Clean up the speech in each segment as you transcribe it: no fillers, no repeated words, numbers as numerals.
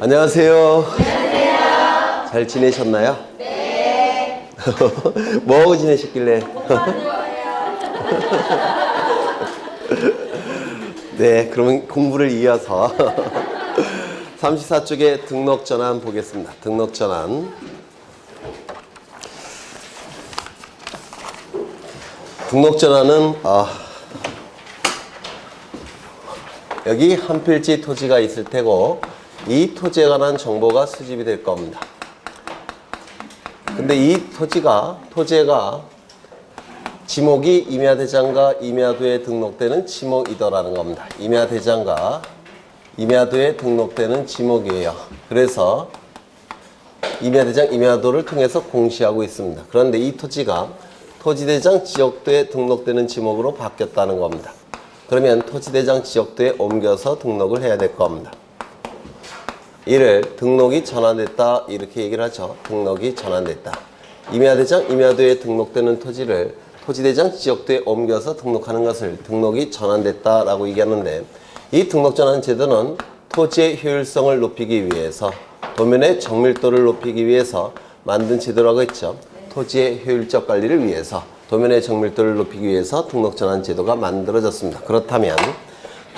안녕하세요. 안녕하세요. 잘 지내셨나요? 네. 뭐하고 지내셨길래? 네, 그러면 공부를 이어서 34쪽에 등록 전환 보겠습니다. 등록 전환. 등록 전환은 여기 한 필지 토지가 있을 테고 이 토지에 관한 정보가 수집이 될 겁니다. 근데 이 토지가 지목이 임야대장과 임야도에 등록되는 지목이더라는 겁니다. 임야대장과 임야도에 등록되는 지목이에요. 그래서 임야대장, 임야도를 통해서 공시하고 있습니다. 그런데 이 토지가 토지대장 지역도에 등록되는 지목으로 바뀌었다는 겁니다. 그러면 토지대장 지역도에 옮겨서 등록을 해야 될 겁니다. 이를 등록이 전환됐다 이렇게 얘기를 하죠. 등록이 전환됐다. 임야대장, 임야도에 등록되는 토지를 토지대장 지역도에 옮겨서 등록하는 것을 등록이 전환됐다라고 얘기하는데, 이 등록 전환 제도는 토지의 효율성을 높이기 위해서, 도면의 정밀도를 높이기 위해서 만든 제도라고 했죠. 토지의 효율적 관리를 위해서, 도면의 정밀도를 높이기 위해서 등록 전환 제도가 만들어졌습니다. 그렇다면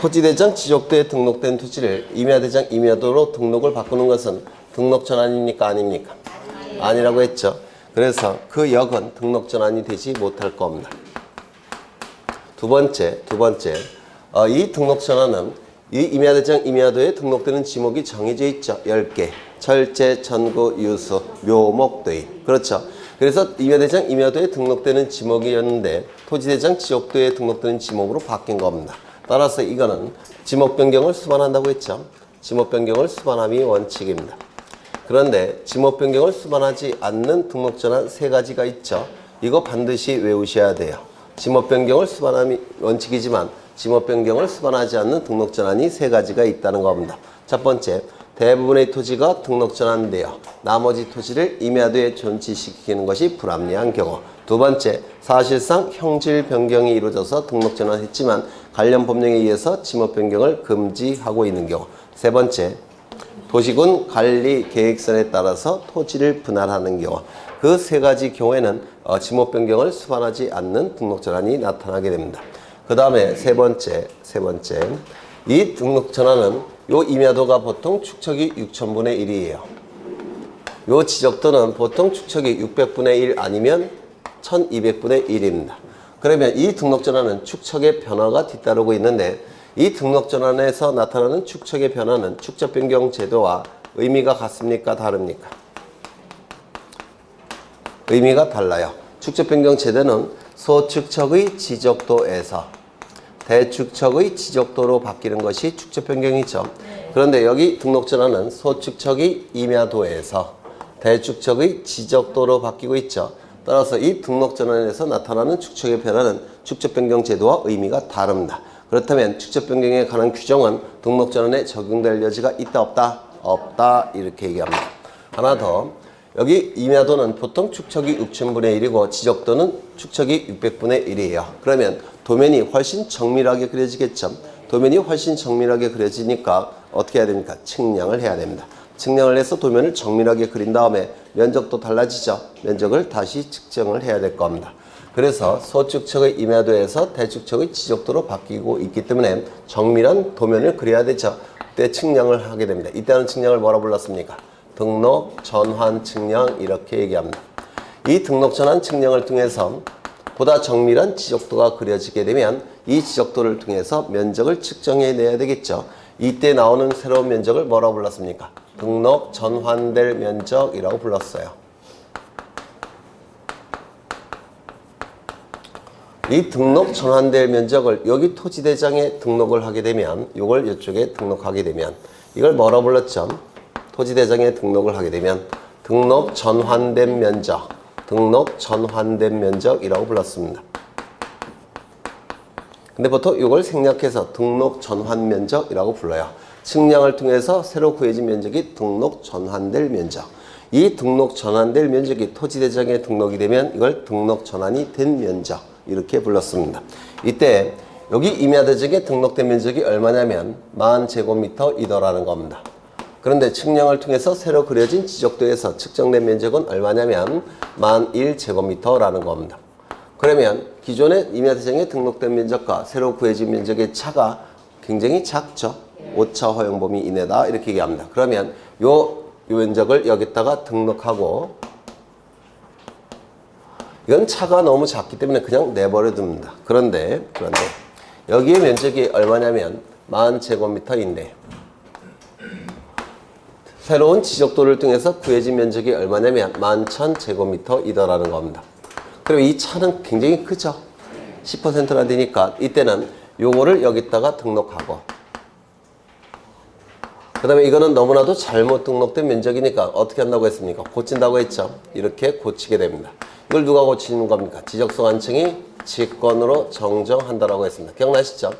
토지대장 지역도에 등록된 토지를 임야대장, 임야도로 등록을 바꾸는 것은 등록 전환입니까? 아닙니까? 아니라고 했죠. 그래서 그 역은 등록 전환이 되지 못할 겁니다. 두 번째, 이 등록 전환은 이 임야대장, 임야도에 등록되는 지목이 정해져 있죠. 10개. 철제, 천구, 유수, 묘목, 도입. 그렇죠. 그래서 임야대장, 임야도에 등록되는 지목이었는데 토지대장, 지역도에 등록되는 지목으로 바뀐 겁니다. 따라서 이거는 지목 변경을 수반한다고 했죠. 지목 변경을 수반함이 원칙입니다. 그런데 지목 변경을 수반하지 않는 등록 전환 세 가지가 있죠. 이거 반드시 외우셔야 돼요. 지목 변경을 수반함이 원칙이지만 지목 변경을 수반하지 않는 등록 전환이 세 가지가 있다는 겁니다. 첫 번째, 대부분의 토지가 등록 전환되어 나머지 토지를 임야도에 존치시키는 것이 불합리한 경우. 두 번째, 사실상 형질 변경이 이루어져서 등록 전환했지만 관련 법령에 의해서 지목 변경을 금지하고 있는 경우. 세 번째, 도시군 관리 계획선에 따라서 토지를 분할하는 경우. 그 세 가지 경우에는 지목 변경을 수반하지 않는 등록 전환이 나타나게 됩니다. 그 다음에 세 번째, 이 등록 전환은 요 임야도가 보통 축척이 6,000분의 1이에요. 요 지적도는 보통 축척이 600분의 1 아니면 1200분의 1입니다. 그러면 이 등록 전환은 축척의 변화가 뒤따르고 있는데, 이 등록 전환에서 나타나는 축척의 변화는 축척 변경 제도와 의미가 같습니까? 다릅니까? 의미가 달라요. 축척 변경 제도는 소축척의 지적도에서 대축척의 지적도로 바뀌는 것이 축척 변경이죠. 그런데 여기 등록 전환은 소축척의 임야도에서 대축척의 지적도로 바뀌고 있죠. 따라서 이 등록 전환에서 나타나는 축척의 변화는 축척 변경 제도와 의미가 다릅니다. 그렇다면 축척 변경에 관한 규정은 등록 전환에 적용될 여지가 있다 없다? 없다 이렇게 얘기합니다. 하나 더, 여기 임야도는 보통 축척이 6,000분의 1이고 지적도는 축척이 600분의 1이에요. 그러면 도면이 훨씬 정밀하게 그려지겠죠. 도면이 훨씬 정밀하게 그려지니까 어떻게 해야 됩니까? 측량을 해야 됩니다. 측량을 해서 도면을 정밀하게 그린 다음에 면적도 달라지죠. 면적을 다시 측정을 해야 될 겁니다. 그래서 소축척의 임야도에서 대축척의 지적도로 바뀌고 있기 때문에 정밀한 도면을 그려야 되죠. 그때 측량을 하게 됩니다. 이때는 측량을 뭐라 불렀습니까? 등록 전환 측량 이렇게 얘기합니다. 이 등록 전환 측량을 통해서 보다 정밀한 지적도가 그려지게 되면 이 지적도를 통해서 면적을 측정해 내야 되겠죠. 이때 나오는 새로운 면적을 뭐라고 불렀습니까? 등록 전환될 면적이라고 불렀어요. 이 등록 전환될 면적을 여기 토지대장에 등록을 하게 되면, 이걸 이쪽에 등록하게 되면 이걸 뭐라고 불렀죠? 토지대장에 등록을 하게 되면 등록 전환된 면적, 등록 전환된 면적이라고 불렀습니다. 근데 보통 이걸 생략해서 등록 전환 면적이라고 불러요. 측량을 통해서 새로 구해진 면적이 등록 전환될 면적. 이 등록 전환될 면적이 토지대장에 등록이 되면 이걸 등록 전환이 된 면적 이렇게 불렀습니다. 이때 여기 임야대지역에 등록된 면적이 얼마냐면 10,000제곱미터이더라는 겁니다. 그런데 측량을 통해서 새로 그려진 지적도에서 측정된 면적은 얼마냐면 10,001제곱미터라는 겁니다. 그러면 기존의 임야대지역에 등록된 면적과 새로 구해진 면적의 차가 굉장히 작죠. 오차 허용 범위 이내다 이렇게 얘기합니다. 그러면 요 면적을 여기다가 등록하고 이건 차가 너무 작기 때문에 그냥 내버려 둡니다. 그런데 여기에 면적이 얼마냐면 10,000제곱미터인데 새로운 지적도를 통해서 구해진 면적이 얼마냐면 11,000제곱미터이더라는 겁니다. 그리고 이 차는 굉장히 크죠. 10%나 되니까 이때는 요거를 여기다가 등록하고 그 다음에 이거는 너무나도 잘못 등록된 면적이니까 어떻게 한다고 했습니까? 고친다고 했죠. 이렇게 고치게 됩니다. 이걸 누가 고치는 겁니까? 지적소관청이 직권으로 정정한다라고 했습니다. 기억나시죠?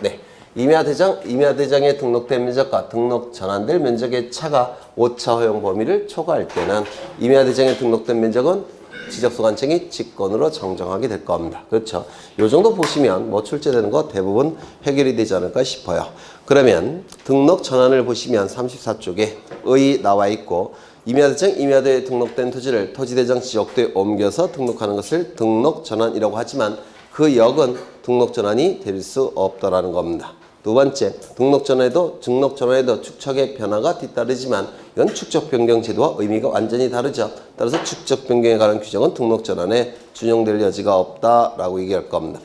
네. 임야대장에 등록된 면적과 등록 전환될 면적의 차가 오차 허용 범위를 초과할 때는 임야대장에 등록된 면적은 지적소관청이 직권으로 정정하게 될 겁니다. 그렇죠? 요 정도 보시면 뭐 출제되는 거 대부분 해결이 되지 않을까 싶어요. 그러면 등록 전환을 보시면 34쪽에 의 나와 있고 임야대장, 임야대에 등록된 토지를 토지대장 지적도에 옮겨서 등록하는 것을 등록 전환이라고 하지만 그 역은 등록 전환이 될 수 없다라는 겁니다. 두 번째, 등록 전환에도 축척의 변화가 뒤따르지만 이건 축적 변경 제도와 의미가 완전히 다르죠. 따라서 축적 변경에 관한 규정은 등록 전환에 준용될 여지가 없다라고 얘기할 겁니다.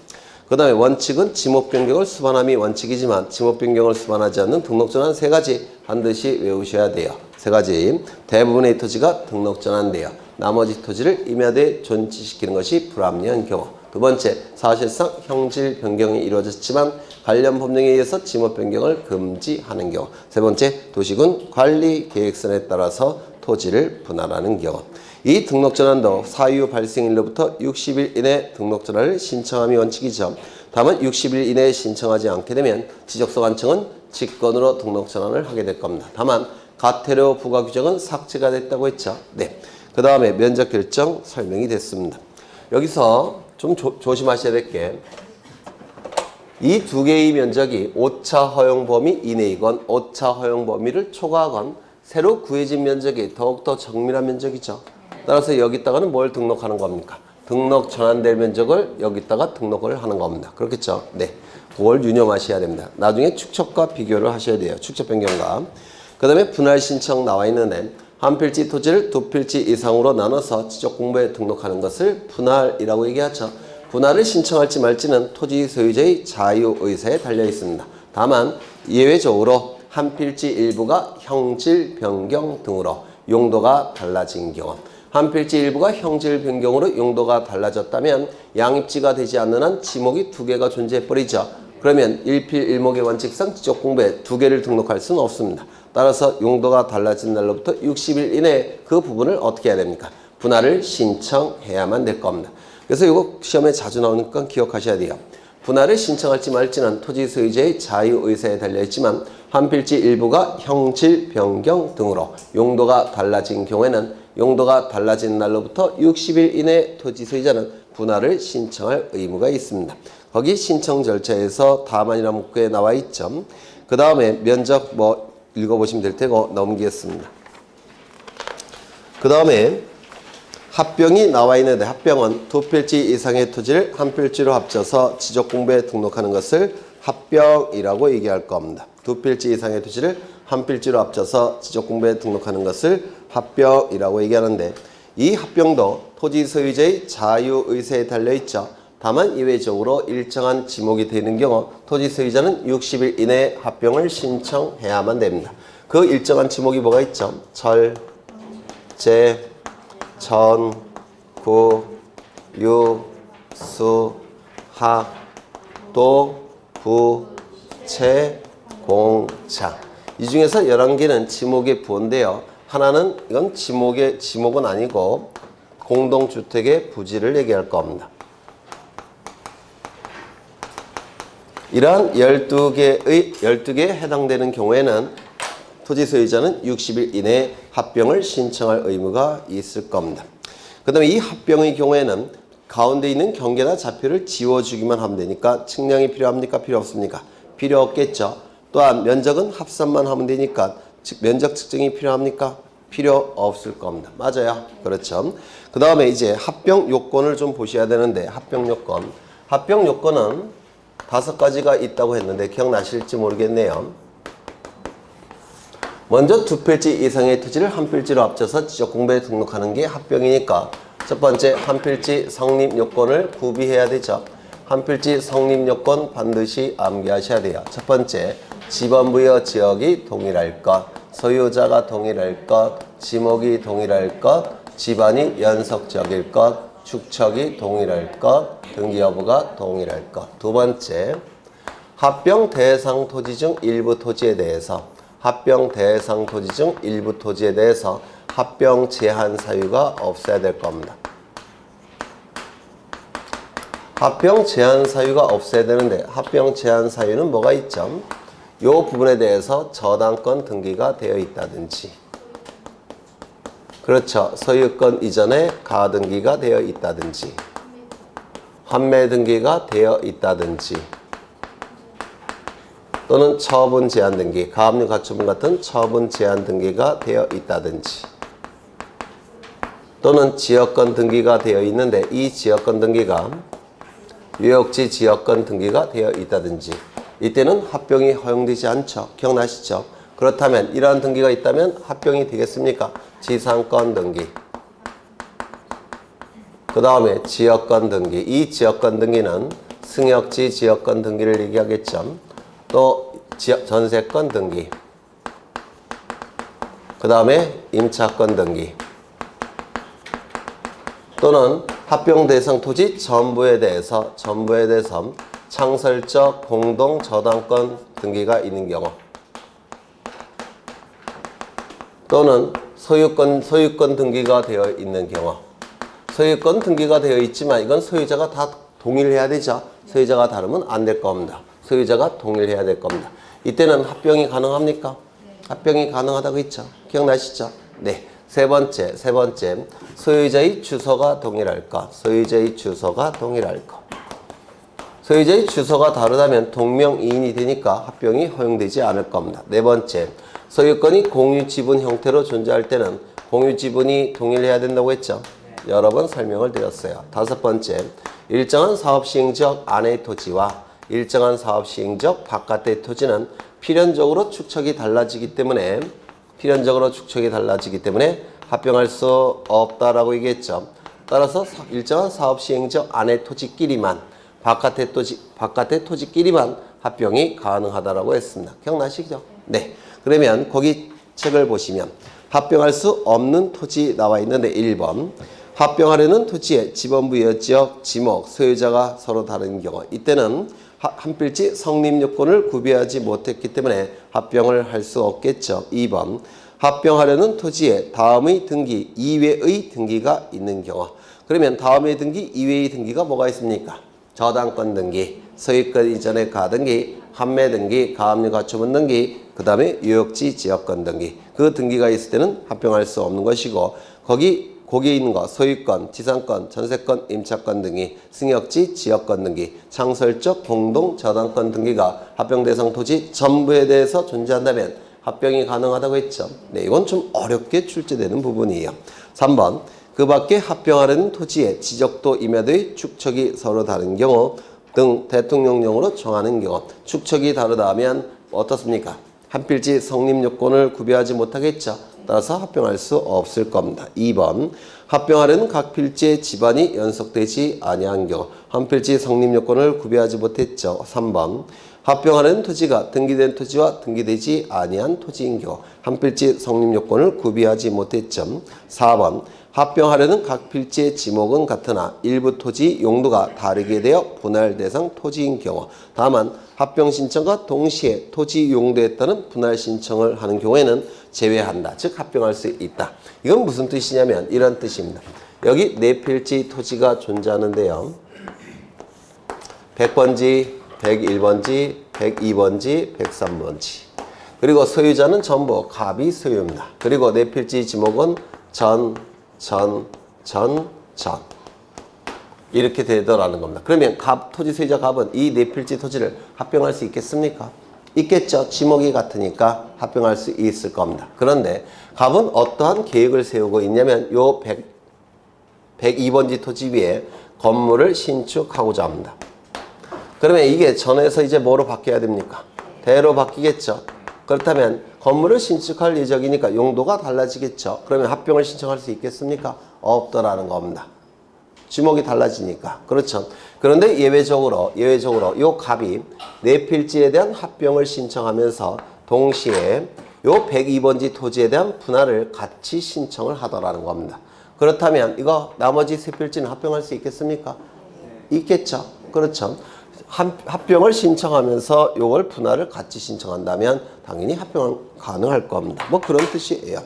그 다음에 원칙은 지목 변경을 수반함이 원칙이지만 지목 변경을 수반하지 않는 등록 전환 세 가지 반드시 외우셔야 돼요. 세 가지. 대부분의 토지가 등록 전환돼요. 나머지 토지를 임야대에 존치시키는 것이 불합리한 경우. 두 번째, 사실상 형질 변경이 이루어졌지만 관련 법령에 의해서 지목 변경을 금지하는 경우. 세 번째, 도시군 관리 계획선에 따라서 토지를 분할하는 경우. 이 등록 전환도 사유 발생일로부터 60일 이내 등록 전환을 신청함이 원칙이죠. 다만 60일 이내에 신청하지 않게 되면 지적소관청은 직권으로 등록 전환을 하게 될 겁니다. 다만 가태료 부과 규정은 삭제가 됐다고 했죠. 네. 그 다음에 면적 결정 설명이 됐습니다. 여기서 좀 조심하셔야 될 게 이 두 개의 면적이 오차 허용 범위 이내이건 오차 허용 범위를 초과하건 새로 구해진 면적이 더욱더 정밀한 면적이죠. 따라서 여기다가는 뭘 등록하는 겁니까? 등록 전환될 면적을 여기다가 등록을 하는 겁니다. 그렇겠죠? 네. 그걸 유념하셔야 됩니다. 나중에 축척과 비교를 하셔야 돼요. 축척 변경과. 그 다음에 분할 신청 나와 있는데 한 필지 토지를 두 필지 이상으로 나눠서 지적공부에 등록하는 것을 분할이라고 얘기하죠. 분할을 신청할지 말지는 토지 소유자의 자유의사에 달려 있습니다. 다만 예외적으로 한 필지 일부가 형질 변경 등으로 용도가 달라진 경우 한 필지 일부가 형질 변경으로 용도가 달라졌다면 양입지가 되지 않는 한 지목이 두 개가 존재해버리죠. 그러면 일필일목의 원칙상 지적공부에 두 개를 등록할 수는 없습니다. 따라서 용도가 달라진 날로부터 60일 이내에 그 부분을 어떻게 해야 됩니까? 분할을 신청해야만 될 겁니다. 그래서 이거 시험에 자주 나오니까 기억하셔야 돼요. 분할을 신청할지 말지는 토지 소유자의 자유의사에 달려있지만 한 필지 일부가 형질 변경 등으로 용도가 달라진 경우에는 용도가 달라진 날로부터 60일 이내 토지 소유자는 분할을 신청할 의무가 있습니다. 거기 신청 절차에서 다만이라는 문구에 나와 있죠. 그 다음에 면적 읽어보시면 될 테고 넘기겠습니다. 그 다음에 합병이 나와 있는데 합병은 두 필지 이상의 토지를 한 필지로 합쳐서 지적공부에 등록하는 것을 합병이라고 얘기할 겁니다. 두 필지 이상의 토지를 한 필지로 합쳐서 지적공부에 등록하는 것을 합병이라고 얘기하는데 이 합병도 토지 소유자의 자유의사에 달려있죠. 다만 예외적으로 일정한 지목이 되는 경우 토지 소유자는 60일 이내에 합병을 신청해야만 됩니다. 그 일정한 지목이 뭐가 있죠? 절, 제, 전, 구, 유, 수, 하, 도, 부, 채, 공, 자. 이 중에서 11개는 지목의 부호인데요. 하나는 이건 지목은 아니고 공동주택의 부지를 얘기할 겁니다. 이러한 12개에 해당되는 경우에는 토지 소유자는 60일 이내에 합병을 신청할 의무가 있을 겁니다. 그 다음에 이 합병의 경우에는 가운데 있는 경계나 좌표를 지워주기만 하면 되니까 측량이 필요합니까? 필요 없습니까? 필요 없겠죠. 또한 면적은 합산만 하면 되니까 면적 측정이 필요합니까? 필요 없을 겁니다. 맞아요. 그렇죠. 그 다음에 이제 합병 요건을 좀 보셔야 되는데 합병 요건. 합병 요건은 5가지가 있다고 했는데 기억나실지 모르겠네요. 먼저 2필지 이상의 토지를 한 필지로 합쳐서 지적공부에 등록하는 게 합병이니까 첫 번째 한 필지 성립 요건을 구비해야 되죠. 한 필지 성립 요건 반드시 암기하셔야 돼요. 첫 번째, 지번부여 지역이 동일할 것, 소유자가 동일할 것, 지목이 동일할 것, 집안이 연속적일 것, 축척이 동일할 것, 등기 여부가 동일할 것. 두 번째, 합병 대상 토지 중 일부 토지에 대해서 합병 대상 토지 중 일부 토지에 대해서 합병 제한 사유가 없어야 될 겁니다. 합병 제한 사유가 없어야 되는데 합병 제한 사유는 뭐가 있죠? 이 부분에 대해서 저당권 등기가 되어 있다든지 그렇죠. 소유권 이전에 가등기가 되어 있다든지 환매 등기가 되어 있다든지 또는 처분 제한 등기, 가압류 가처분 같은 처분 제한 등기가 되어 있다든지 또는 지역권 등기가 되어 있는데 이 지역권 등기가 유역지 지역권 등기가 되어 있다든지 이때는 합병이 허용되지 않죠. 기억나시죠? 그렇다면 이러한 등기가 있다면 합병이 되겠습니까? 지상권 등기 그 다음에 지역권 등기 이 지역권 등기는 승역지 지역권 등기를 얘기하겠죠. 또 전세권 등기 그 다음에 임차권 등기 또는 합병 대상 토지 전부에 대해서 창설적 공동 저당권 등기가 있는 경우 또는 소유권 등기가 되어 있는 경우 소유권 등기가 되어 있지만 이건 소유자가 다 동일해야 되죠. 소유자가 다르면 안 될 겁니다. 소유자가 동일해야 될 겁니다. 이때는 합병이 가능합니까? 합병이 가능하다고 했죠. 기억나시죠? 네. 세 번째, 소유자의 주소가 동일할 것. 소유자의 주소가 동일할 것. 소유자의 주소가 다르다면 동명이인이 되니까 합병이 허용되지 않을 겁니다. 네 번째, 소유권이 공유지분 형태로 존재할 때는 공유지분이 동일해야 된다고 했죠. 여러 번 설명을 드렸어요. 다섯 번째, 일정한 사업시행지역 안의 토지와 일정한 사업시행지역 바깥의 토지는 필연적으로 축척이 달라지기 때문에 합병할 수 없다라고 얘기했죠. 따라서 일정한 사업시행지역 안의 토지끼리만 바깥의 토지끼리만 합병이 가능하다라고 했습니다. 기억나시죠? 네. 그러면 거기 책을 보시면 합병할 수 없는 토지 나와 있는데 1번 합병하려는 토지의 지번부여 지역, 지목, 소유자가 서로 다른 경우 이때는 한 필지 성립 요건을 구비하지 못했기 때문에 합병을 할 수 없겠죠. 2번 합병하려는 토지에 다음의 등기 이외의 등기가 있는 경우 그러면 다음의 등기 이외의 등기가 뭐가 있습니까? 저당권 등기, 소유권 이전의 가등기, 환매 등기, 가압류 가처분 등기, 그 다음에 유역지 지역권 등기 그 등기가 있을 때는 합병할 수 없는 것이고 거기에 있는 거 소유권, 지상권, 전세권, 임차권 등기, 승역지, 지역권 등기, 창설적 공동 저당권 등기가 합병 대상 토지 전부에 대해서 존재한다면 합병이 가능하다고 했죠. 네, 이건 좀 어렵게 출제되는 부분이에요. 3번 그 밖에 합병하려는 토지의 지적도 임야도의 축척이 서로 다른 경우 등 대통령령으로 정하는 경우 축척이 다르다 하면 어떻습니까? 한 필지 성립 요건을 구비하지 못하겠죠. 따라서 합병할 수 없을 겁니다. 2번 합병하려는 각 필지의 집안이 연속되지 아니한 경우 한 필지 성립 요건을 구비하지 못했죠. 3번 합병하려는 토지가 등기된 토지와 등기되지 아니한 토지인 경우 한 필지 성립 요건을 구비하지 못했죠. 4번 합병하려는 각 필지의 지목은 같으나 일부 토지 용도가 다르게 되어 분할 대상 토지인 경우 다만 합병 신청과 동시에 토지 용도에 따른 분할 신청을 하는 경우에는 제외한다. 즉 합병할 수 있다. 이건 무슨 뜻이냐면 이런 뜻입니다. 여기 네 필지 토지가 존재하는데요. 100번지, 101번지, 102번지, 103번지 그리고 소유자는 전부 갑이 소유입니다. 그리고 네 필지 지목은 전 이렇게 되더라는 겁니다. 그러면 토지 소유자 갑은 이 네 필지 토지를 합병할 수 있겠습니까? 있겠죠. 지목이 같으니까 합병할 수 있을 겁니다. 그런데 갑은 어떠한 계획을 세우고 있냐면 요 102번지 토지 위에 건물을 신축하고자 합니다. 그러면 이게 전에서 이제 뭐로 바뀌어야 됩니까? 대로 바뀌겠죠. 그렇다면 건물을 신축할 예정이니까 용도가 달라지겠죠. 그러면 합병을 신청할 수 있겠습니까? 없더라는 겁니다. 지목이 달라지니까. 그렇죠. 그런데 예외적으로 요 갑이 네 필지에 대한 합병을 신청하면서 동시에 요 102번지 토지에 대한 분할을 같이 신청을 하더라는 겁니다. 그렇다면 이거 나머지 세 필지는 합병할 수 있겠습니까? 있겠죠. 그렇죠. 합병을 신청하면서 요걸 분할을 같이 신청한다면 당연히 합병은 가능할 겁니다. 뭐 그런 뜻이에요.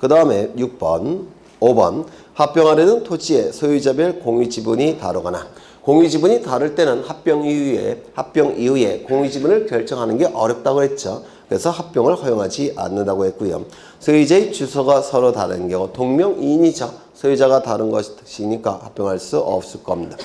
그 다음에 6번, 5번 합병하려는 토지의 소유자별 공유지분이 다르거나 공유지분이 다를 때는 합병 이후에 공유지분을 결정하는 게 어렵다고 했죠. 그래서 합병을 허용하지 않는다고 했고요. 소유자의 주소가 서로 다른 경우 동명이인이죠. 소유자가 다른 것이니까 합병할 수 없을 겁니다.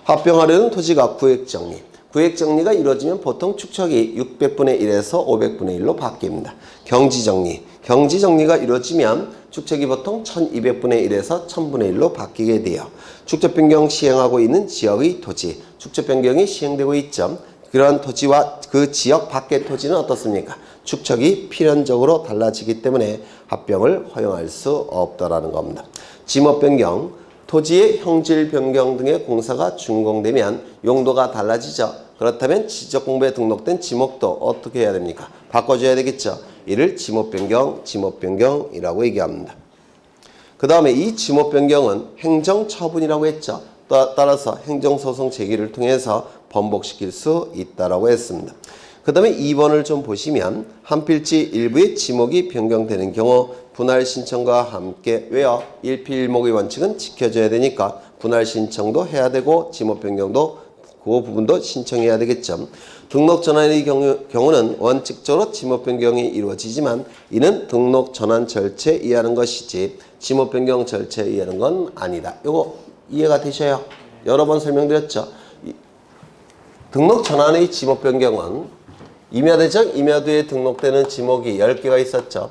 합병하려는 토지가 구획정리. 구획정리가 이루어지면 보통 축척이 600분의 1에서 500분의 1로 바뀝니다. 경지정리. 경지정리가 이루어지면 축척이 보통 1200분의 1에서 1000분의 1로 바뀌게 돼요. 축척변경 시행하고 있는 지역의 토지. 축척변경이 시행되고 있죠. 그러한 토지와 그 지역 밖의 토지는 어떻습니까? 축척이 필연적으로 달라지기 때문에 합병을 허용할 수 없다라는 겁니다. 지목변경. 토지의 형질 변경 등의 공사가 준공되면 용도가 달라지죠. 그렇다면 지적공부에 등록된 지목도 어떻게 해야 됩니까? 바꿔줘야 되겠죠. 이를 지목변경이라고 얘기합니다. 그 다음에 이 지목변경은 행정처분이라고 했죠. 따라서 행정소송 제기를 통해서 번복시킬 수 있다고 했습니다. 그 다음에 2번을 좀 보시면 한 필지 일부의 지목이 변경되는 경우 분할 신청과 함께 왜요? 일필일목의 원칙은 지켜져야 되니까 분할 신청도 해야 되고 지목 변경도 그 부분도 신청해야 되겠죠. 등록 전환의 경우는 원칙적으로 지목 변경이 이루어지지만 이는 등록 전환 절차에 의하는 것이지 지목 변경 절차에 의하는 건 아니다. 이거 이해가 되셔요? 여러 번 설명드렸죠. 등록 전환의 지목 변경은 임야대장, 임야도에 등록되는 지목이 10개가 있었죠.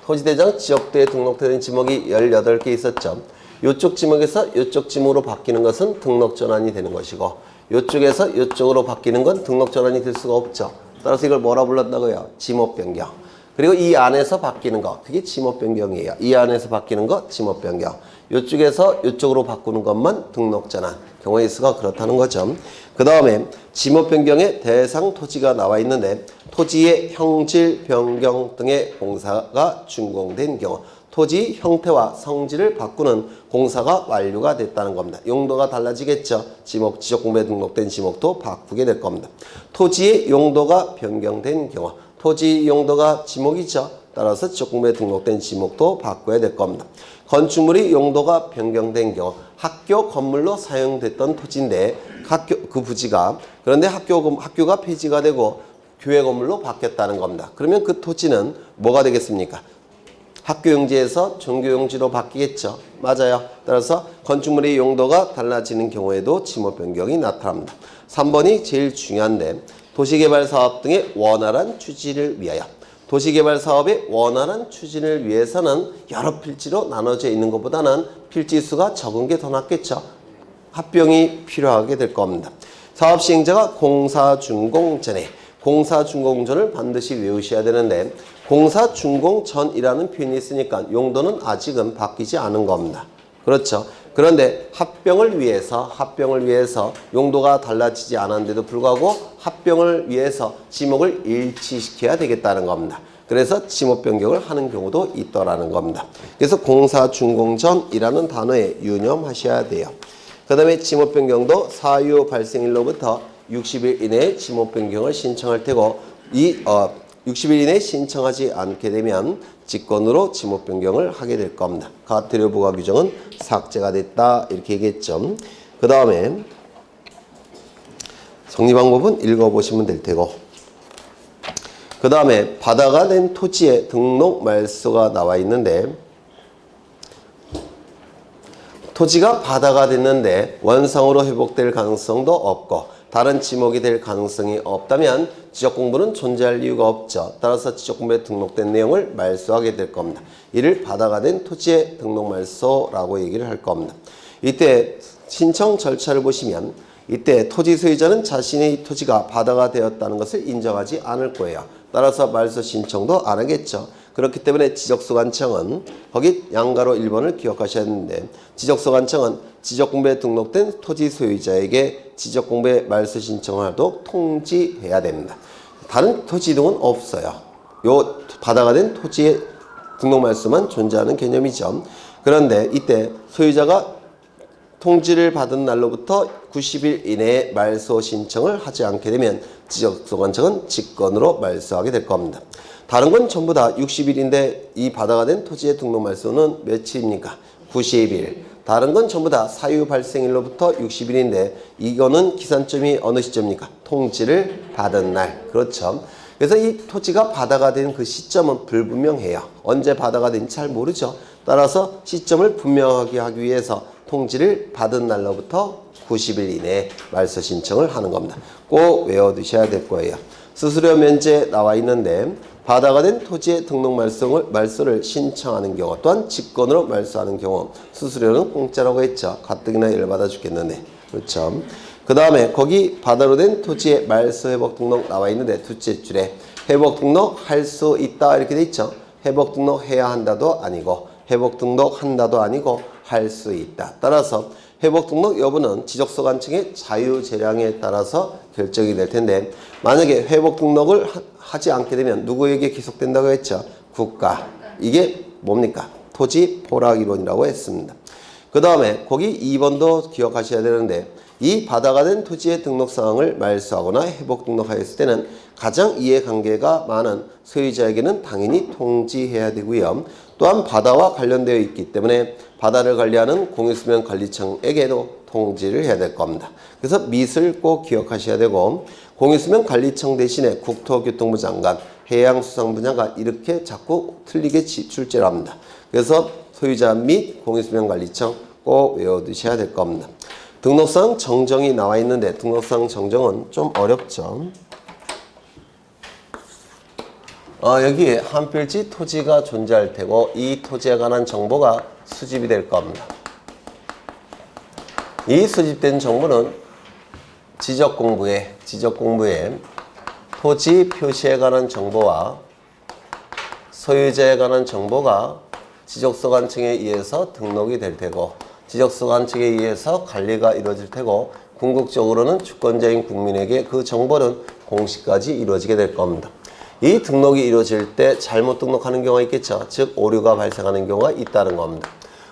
토지대장, 지역도에 등록되는 지목이 18개 있었죠. 이쪽 지목에서 이쪽 지목으로 바뀌는 것은 등록 전환이 되는 것이고 이쪽에서 이쪽으로 바뀌는 건 등록 전환이 될 수가 없죠. 따라서 이걸 뭐라 불렀다고요? 지목 변경. 그리고 이 안에서 바뀌는 거, 그게 지목 변경이에요. 이 안에서 바뀌는 거, 지목 변경. 이쪽에서 이쪽으로 바꾸는 것만 등록 전환. 경우의 수가 그렇다는 거죠. 그 다음에 지목 변경의 대상 토지가 나와 있는데 토지의 형질 변경 등의 공사가 준공된 경우 토지 형태와 성질을 바꾸는 공사가 완료가 됐다는 겁니다. 용도가 달라지겠죠. 지적공부에 등록된 지목도 바꾸게 될 겁니다. 토지의 용도가 변경된 경우 토지 용도가 지목이죠. 따라서 지적공부에 등록된 지목도 바꿔야 될 겁니다. 건축물의 용도가 변경된 경우 학교 건물로 사용됐던 토지인데 그 부지가 그런데 학교가 폐지가 되고 교회 건물로 바뀌었다는 겁니다. 그러면 그 토지는 뭐가 되겠습니까? 학교용지에서 종교용지로 바뀌겠죠. 맞아요. 따라서 건축물의 용도가 달라지는 경우에도 지목 변경이 나타납니다. 3번이 제일 중요한데 도시개발사업 등의 원활한 추진을 위하여 도시개발 사업의 원활한 추진을 위해서는 여러 필지로 나눠져 있는 것보다는 필지 수가 적은 게 더 낫겠죠. 합병이 필요하게 될 겁니다. 사업 시행자가 공사 준공 전에 공사 준공 전을 반드시 외우셔야 되는데 공사 준공 전이라는 표현이 있으니까 용도는 아직은 바뀌지 않은 겁니다. 그렇죠. 그런데 합병을 위해서 용도가 달라지지 않았는데도 불구하고 합병을 위해서 지목을 일치시켜야 되겠다는 겁니다. 그래서 지목 변경을 하는 경우도 있더라는 겁니다. 그래서 공사 준공 전이라는 단어에 유념하셔야 돼요. 그 다음에 지목 변경도 사유 발생일로부터 60일 이내에 지목 변경을 신청할 테고 60일 이내에 신청하지 않게 되면 직권으로 지목 변경을 하게 될 겁니다. 과태료 부과 규정은 삭제가 됐다 이렇게 얘기했죠. 그 다음에 정리 방법은 읽어보시면 될 테고 그 다음에 바다가 된 토지의 등록 말소가 나와 있는데 토지가 바다가 됐는데 원상으로 회복될 가능성도 없고 다른 지목이 될 가능성이 없다면 지적공부는 존재할 이유가 없죠. 따라서 지적공부에 등록된 내용을 말소하게 될 겁니다. 이를 바다가 된 토지의 등록 말소라고 얘기를 할 겁니다. 이때 신청 절차를 보시면 이때 토지 소유자는 자신의 토지가 바다가 되었다는 것을 인정하지 않을 거예요. 따라서 말소 신청도 안 하겠죠. 그렇기 때문에 지적소관청은 거기 양가로 1번을 기억하셔야 하는데 지적소관청은 지적공부에 등록된 토지 소유자에게 지적공부에 말소 신청을 하도록 통지해야 됩니다. 다른 토지 이동은 없어요. 요 바다가 된 토지의 등록 말소만 존재하는 개념이죠. 그런데 이때 소유자가 통지를 받은 날로부터 90일 이내에 말소 신청을 하지 않게 되면 지적소관청은 직권으로 말소하게 될 겁니다. 다른 건 전부 다 60일인데 이 바다가 된 토지의 등록 말소는 며칠입니까? 90일. 다른 건 전부 다 사유 발생일로부터 60일인데 이거는 기산점이 어느 시점입니까? 통지를 받은 날. 그렇죠. 그래서 이 토지가 바다가 된 그 시점은 불분명해요. 언제 바다가 된지 잘 모르죠. 따라서 시점을 분명하게 하기 위해서 통지를 받은 날로부터 90일 이내에 말소 신청을 하는 겁니다. 꼭 외워두셔야 될 거예요. 수수료 면제 나와 있는데 바다가 된 토지의 등록 말소를 신청하는 경우 또한 직권으로 말소하는 경우 수수료는 공짜라고 했죠. 가뜩이나 열받아 죽겠는데. 그렇죠. 그 다음에 거기 바다로 된 토지의 말소 회복 등록 나와 있는데 둘째 줄에 회복 등록 할 수 있다 이렇게 돼 있죠. 회복 등록 해야 한다도 아니고 회복 등록 한다도 아니고 할 수 있다. 따라서 회복 등록 여부는 지적소관청의 자유재량에 따라서 결정이 될 텐데 만약에 회복 등록을 하지 않게 되면 누구에게 기속된다고 했죠? 국가. 이게 뭡니까? 토지 포락이론이라고 했습니다. 그 다음에 거기 2번도 기억하셔야 되는데 이 바다가 된 토지의 등록사항을 말소하거나 회복 등록하였을 때는 가장 이해관계가 많은 소유자에게는 당연히 통지해야 되고요. 또한 바다와 관련되어 있기 때문에 바다를 관리하는 공유수면관리청에게도 통지를 해야 될 겁니다. 그래서 밑을 꼭 기억하셔야 되고 공유수면관리청 대신에 국토교통부 장관, 해양수산부 장관 이렇게 자꾸 틀리게 출제를 합니다. 그래서 소유자 및 공유수면관리청 꼭 외워두셔야 될 겁니다. 등록상 정정이 나와 있는데 등록상 정정은 좀 어렵죠. 여기에 한 필지 토지가 존재할 테고 이 토지에 관한 정보가 수집이 될 겁니다. 이 수집된 정보는 지적공부에 토지 표시에 관한 정보와 소유자에 관한 정보가 지적소관청에 의해서 등록이 될 테고 지적소관청에 의해서 관리가 이루어질 테고 궁극적으로는 주권자인 국민에게 그 정보는 공시까지 이루어지게 될 겁니다. 이 등록이 이루어질 때 잘못 등록하는 경우가 있겠죠. 즉 오류가 발생하는 경우가 있다는 겁니다.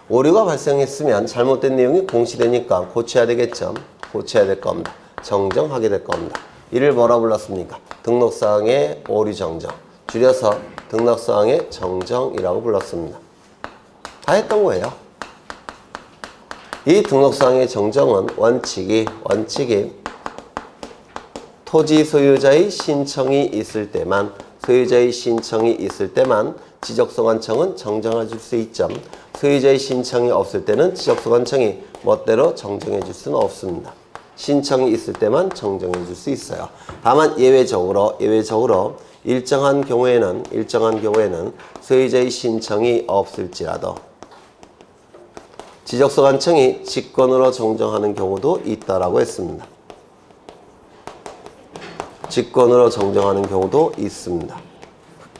오류가 발생했으면 잘못된 내용이 공시되니까 고쳐야 되겠죠. 고쳐야 될 겁니다. 정정하게 될 겁니다. 이를 뭐라 불렀습니까? 등록사항의 오류 정정. 줄여서 등록사항의 정정이라고 불렀습니다. 다 했던 거예요. 이 등록사항의 정정은 원칙이 토지 소유자의 신청이 있을 때만 지적소관청은 정정해 줄 수 있죠. 소유자의 신청이 없을 때는 지적소관청이 멋대로 정정해 줄 수는 없습니다. 신청이 있을 때만 정정해 줄 수 있어요. 다만 예외적으로 일정한 경우에는 소유자의 신청이 없을지라도 지적소관청이 직권으로 정정하는 경우도 있다라고 했습니다. 직권으로 정정하는 경우도 있습니다.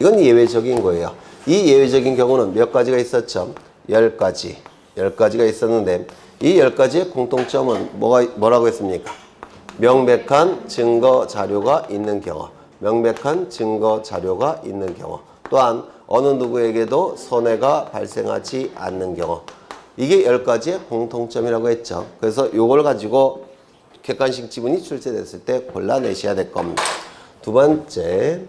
이건 예외적인 거예요. 이 예외적인 경우는 몇 가지가 있었죠? 10가지가 있었는데 이 10가지의 공통점은 뭐라고 했습니까? 명백한 증거 자료가 있는 경우, 또한 어느 누구에게도 손해가 발생하지 않는 경우, 이게 10가지의 공통점이라고 했죠. 그래서 이걸 가지고 객관식 지문이 출제됐을 때 골라내셔야 될 겁니다. 두 번째,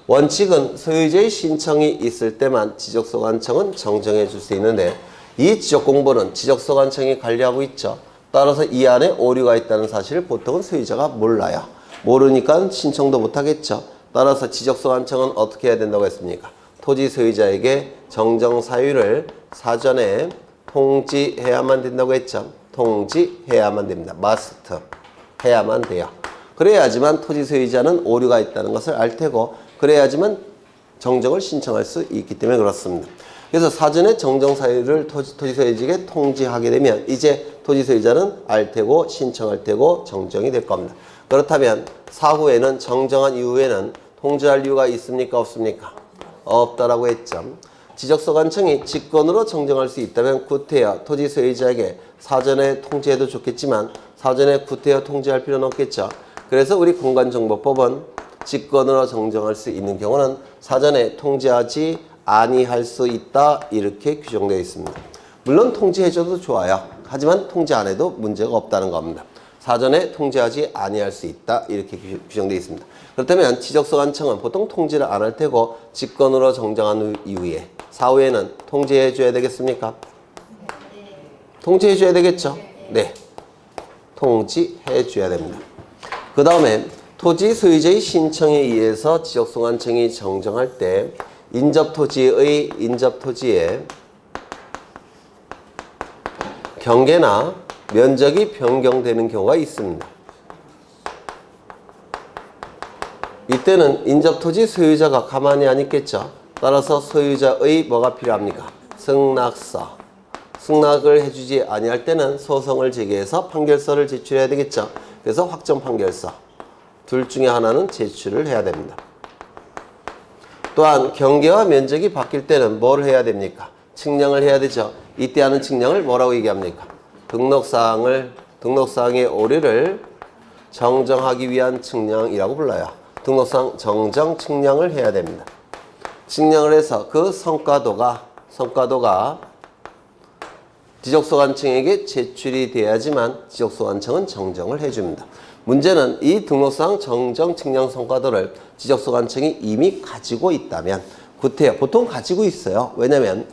원칙은 소유자의 신청이 있을 때만 지적소관청은 정정해 줄 수 있는데 이 지적공부는 지적소관청이 관리하고 있죠. 따라서 이 안에 오류가 있다는 사실을 보통은 소유자가 몰라요. 모르니까 신청도 못하겠죠. 따라서 지적소관청은 어떻게 해야 된다고 했습니까? 토지 소유자에게 정정 사유를 사전에 통지해야만 된다고 했죠. 통지해야만 됩니다. must 해야만 돼요. 그래야지만 토지 소유자는 오류가 있다는 것을 알 테고 그래야지만 정정을 신청할 수 있기 때문에 그렇습니다. 그래서 사전에 정정 사유를 토지 소유자에게 통지하게 되면 이제 토지 소유자는 알 테고 신청할 테고 정정이 될 겁니다. 그렇다면 사후에는 정정한 이후에는 통지할 이유가 있습니까? 없습니까? 없다라고 했죠. 지적소관청이 직권으로 정정할 수 있다면 구태여 토지 소유자에게 사전에 통지해도 좋겠지만 사전에 구태여 통지할 필요는 없겠죠. 그래서 우리 공간정보법은 직권으로 정정할 수 있는 경우는 사전에 통지하지 아니할 수 있다 이렇게 규정되어 있습니다. 물론 통지해줘도 좋아요. 하지만 통지 안 해도 문제가 없다는 겁니다. 사전에 통지하지 아니할 수 있다 이렇게 규정되어 있습니다. 그렇다면 지적소관청은 보통 통지를 안 할 테고 직권으로 정정한 이후에 사후에는 통지해 줘야 되겠습니까? 통지해 줘야 되겠죠? 네. 통지해 줘야 됩니다. 그 다음에 토지 소유자의 신청에 의해서 지적소관청이 정정할 때 인접토지의 경계나 면적이 변경되는 경우가 있습니다. 이때는 인접토지 소유자가 가만히 안 있겠죠. 따라서 소유자의 뭐가 필요합니까? 승낙서. 승낙을 해주지 아니할 때는 소송을 제기해서 판결서를 제출해야 되겠죠. 그래서 확정 판결서. 둘 중에 하나는 제출을 해야 됩니다. 또한 경계와 면적이 바뀔 때는 뭘 해야 됩니까? 측량을 해야 되죠. 이때 하는 측량을 뭐라고 얘기합니까? 등록사항의 오류를 정정하기 위한 측량이라고 불러요. 등록상 정정 측량을 해야 됩니다. 측량을 해서 그 성과도가 지적소관청에게 제출이 돼야지만 지적소관청은 정정을 해줍니다. 문제는 이 등록상 정정 측량 성과도를 지적소관청이 이미 가지고 있다면 구태여 보통 가지고 있어요. 왜냐하면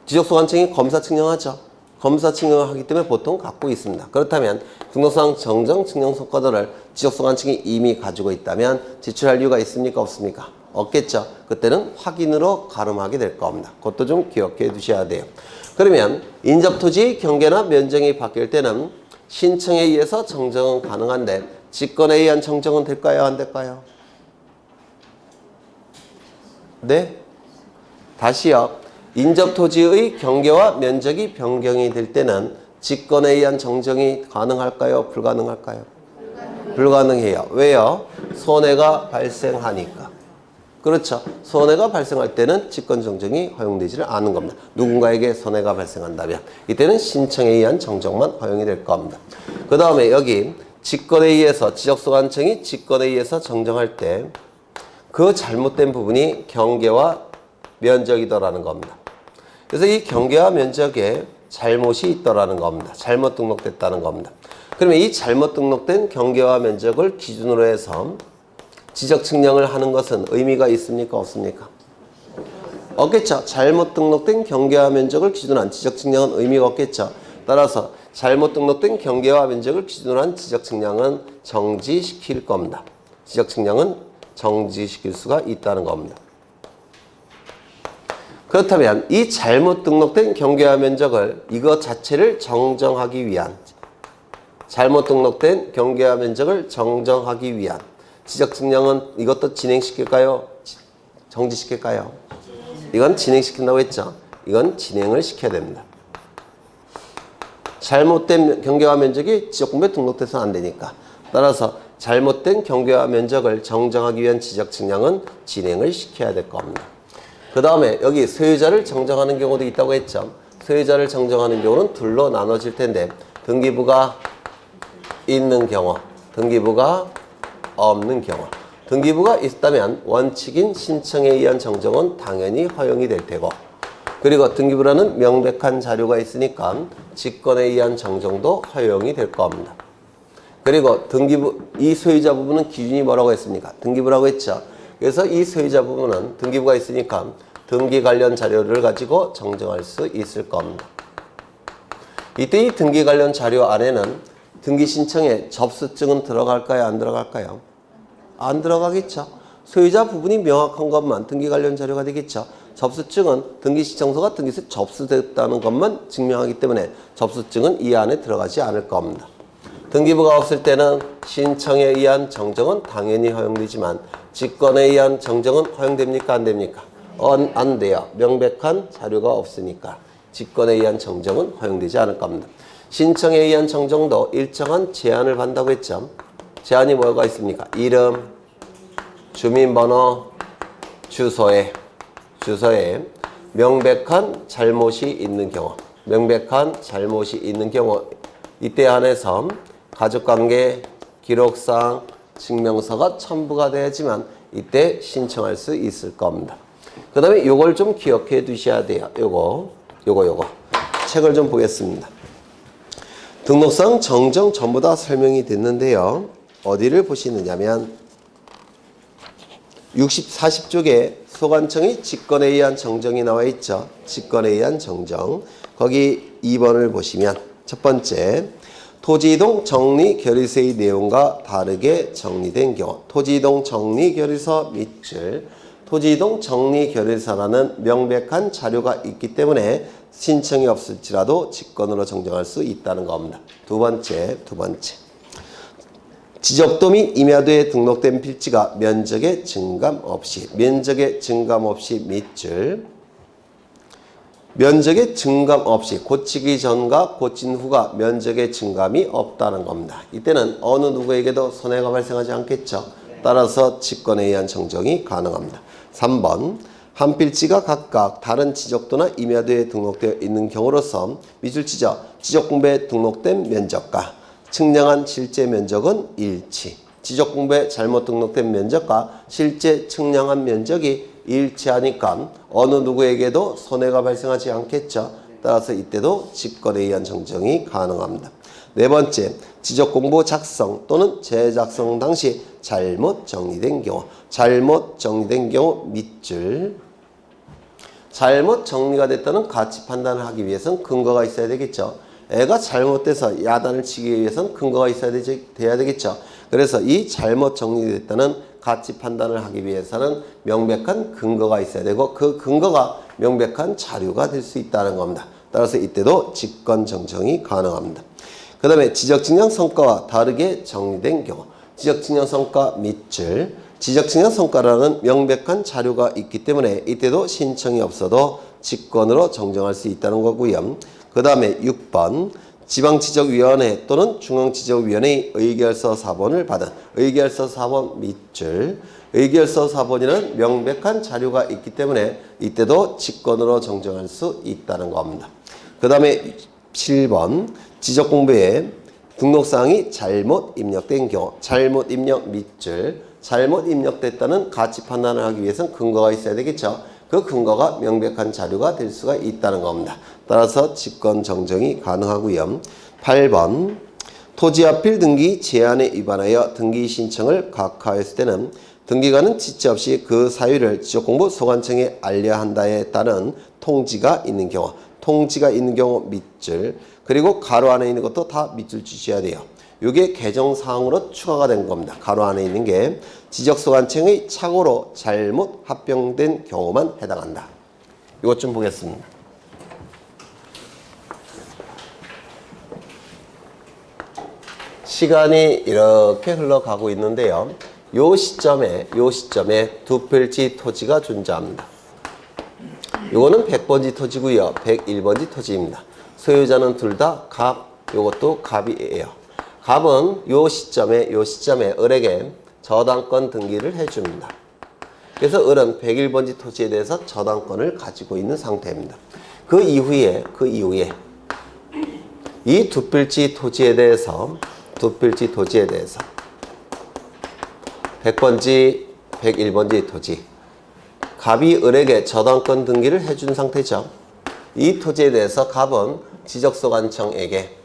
지적소관청이 검사 측량하죠. 검사 측량을 하기 때문에 보통 갖고 있습니다. 그렇다면 등록상 정정 측량 성과도를 지적소관청이 이미 가지고 있다면 제출할 이유가 있습니까? 없습니까? 없겠죠. 그때는 확인으로 가름하게 될 겁니다. 그것도 좀 기억해 두셔야 돼요. 그러면 인접토지 경계나 면적이 바뀔 때는 신청에 의해서 정정은 가능한데 직권에 의한 정정은 될까요? 안 될까요? 네? 다시요. 인접토지의 경계와 면적이 변경이 될 때는 직권에 의한 정정이 가능할까요? 불가능할까요? 불가능해요. 왜요? 손해가 발생하니까. 그렇죠. 손해가 발생할 때는 직권 정정이 허용되지를 않은 겁니다. 누군가에게 손해가 발생한다면 이때는 신청에 의한 정정만 허용이 될 겁니다. 그 다음에 여기 직권에 의해서 지적소관청이 직권에 의해서 정정할 때 그 잘못된 부분이 경계와 면적이더라는 겁니다. 그래서 이 경계와 면적에 잘못이 있더라는 겁니다. 잘못 등록됐다는 겁니다. 그러면 이 잘못 등록된 경계와 면적을 기준으로 해서 지적 측량을 하는 것은 의미가 있습니까? 없습니까? 없겠죠. 잘못 등록된 경계와 면적을 기준으로 한 지적 측량은 의미가 없겠죠. 따라서 잘못 등록된 경계와 면적을 기준으로 한 지적 측량은 정지시킬 겁니다. 지적 측량은 정지시킬 수가 있다는 겁니다. 그렇다면 이 잘못 등록된 경계와 면적을 이것 자체를 정정하기 위한 잘못 등록된 경계와 면적을 정정하기 위한 지적 측량은 이것도 진행시킬까요? 정지시킬까요? 이건 진행시킨다고 했죠. 이건 진행을 시켜야 됩니다. 잘못된 경계와 면적이 지적분부에 등록돼서 안 되니까. 따라서 잘못된 경계와 면적을 정정하기 위한 지적 측량은 진행을 시켜야 될 겁니다. 그 다음에 여기 소유자를 정정하는 경우도 있다고 했죠. 소유자를 정정하는 경우는 둘로 나눠질 텐데 등기부가 있는 경우, 등기부가 없는 경우. 등기부가 있다면 원칙인 신청에 의한 정정은 당연히 허용이 될 테고 그리고 등기부라는 명백한 자료가 있으니까 직권에 의한 정정도 허용이 될 겁니다. 그리고 등기부, 이 소유자 부분은 기준이 뭐라고 했습니까? 등기부라고 했죠. 그래서 이 소유자 부분은 등기부가 있으니까 등기 관련 자료를 가지고 정정할 수 있을 겁니다. 이때 이 등기 관련 자료 안에는 등기 신청에 접수증은 들어갈까요? 안 들어갈까요? 안 들어가겠죠. 소유자 부분이 명확한 것만 등기 관련 자료가 되겠죠. 접수증은 등기신청서가 등기소에 접수됐다는 것만 증명하기 때문에 접수증은 이 안에 들어가지 않을 겁니다. 등기부가 없을 때는 신청에 의한 정정은 당연히 허용되지만 직권에 의한 정정은 허용됩니까? 안 됩니까? 안 돼요. 명백한 자료가 없으니까 직권에 의한 정정은 허용되지 않을 겁니다. 신청에 의한 정정도 일정한 제한을 받는다고 했죠. 제한이 뭐가 있습니까? 이름, 주민번호, 주소에 명백한 잘못이 있는 경우, 이때 한해서 가족관계, 기록상, 증명서가 첨부가 돼야지만 이때 신청할 수 있을 겁니다. 그 다음에 요걸 좀 기억해 두셔야 돼요. 요거. 책을 좀 보겠습니다. 등록상 정정 전부 다 설명이 됐는데요. 어디를 보시느냐면 40쪽에 소관청이 직권에 의한 정정이 나와 있죠. 직권에 의한 정정. 거기 2번을 보시면 첫 번째, 토지이동 정리결의서의 내용과 다르게 정리된 경우, 토지이동 정리결의서 밑줄, 토지이동 정리결의서라는 명백한 자료가 있기 때문에 신청이 없을지라도 직권으로 정정할 수 있다는 겁니다. 두 번째. 지적도 및 임야도에 등록된 필지가 면적의 증감 없이 밑줄, 면적의 증감 없이 고치기 전과 고친 후가 면적의 증감이 없다는 겁니다. 이때는 어느 누구에게도 손해가 발생하지 않겠죠. 따라서 직권에 의한 정정이 가능합니다. 3번, 한 필지가 각각 다른 지적도나 임야도에 등록되어 있는 경우로서 밑줄 지적공부에 등록된 면적과 측량한 실제 면적은 일치. 지적공부에 잘못 등록된 면적과 실제 측량한 면적이 일치하니까 어느 누구에게도 손해가 발생하지 않겠죠. 따라서 이때도 직권에 의한 정정이 가능합니다. 네 번째, 지적공부 작성 또는 재작성 당시 잘못 정리된 경우 밑줄. 잘못 정리가 됐다는 가치 판단을 하기 위해서는 근거가 있어야 되겠죠. 애가 잘못돼서 야단을 치기 위해서는 근거가 돼야 되겠죠. 그래서 이 잘못 정리됐다는 가치 판단을 하기 위해서는 명백한 근거가 있어야 되고 그 근거가 명백한 자료가 될 수 있다는 겁니다. 따라서 이때도 직권 정정이 가능합니다. 그 다음에 지적측량 성과와 다르게 정리된 경우, 지적측량 성과 밑줄, 지적측량 성과라는 명백한 자료가 있기 때문에 이때도 신청이 없어도 직권으로 정정할 수 있다는 거고요. 그 다음에 6번, 지방지적위원회 또는 중앙지적위원회의 의결서 4번을 받은 의결서 4번 밑줄, 의결서 4번이라는 명백한 자료가 있기 때문에 이때도 직권으로 정정할 수 있다는 겁니다. 그 다음에 7번, 지적공부에 등록사항이 잘못 입력된 경우, 잘못 입력 밑줄, 잘못 입력됐다는 가치 판단을 하기 위해서는 근거가 있어야 되겠죠. 그 근거가 명백한 자료가 될 수가 있다는 겁니다. 따라서 직권 정정이 가능하고요. 8번, 토지아필 등기 제한에 위반하여 등기 신청을 각하했을 때는 등기관은 지체 없이 그 사유를 지적공부 소관청에 알려야 한다에 따른 통지가 있는 경우 밑줄, 그리고 가로 안에 있는 것도 다 밑줄 주셔야 돼요. 이게 개정사항으로 추가가 된 겁니다. 가로 안에 있는 게 지적소관청의 착오로 잘못 합병된 경우만 해당한다. 이것 좀 보겠습니다. 시간이 이렇게 흘러가고 있는데요. 요 시점에 두 필지 토지가 존재합니다. 요거는 100번지 토지고요. 101번지 토지입니다. 소유자는 둘 다 갑, 요것도 갑이에요. 갑은 요 시점에 을에게 저당권 등기를 해줍니다. 그래서 을은 101번지 토지에 대해서 저당권을 가지고 있는 상태입니다. 그 이후에 이 두 필지 토지에 대해서 100번지, 101번지 토지, 갑이 을에게 저당권 등기를 해준 상태죠. 이 토지에 대해서 갑은 지적소관청에게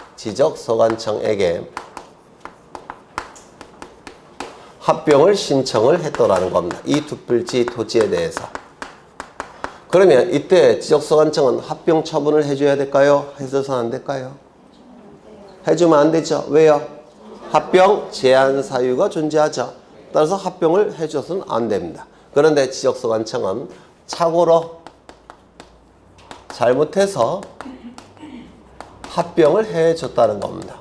합병을 신청을 했더라는 겁니다. 이 두 필지 토지에 대해서. 그러면 이때 지적소관청은 합병 처분을 해줘야 될까요? 해줘서는 안 될까요? 해주면 안 되죠. 왜요? 합병 제한 사유가 존재하죠. 따라서 합병을 해줘서는 안 됩니다. 그런데 지적소관청은 착오로 잘못해서 합병을 해줬다는 겁니다.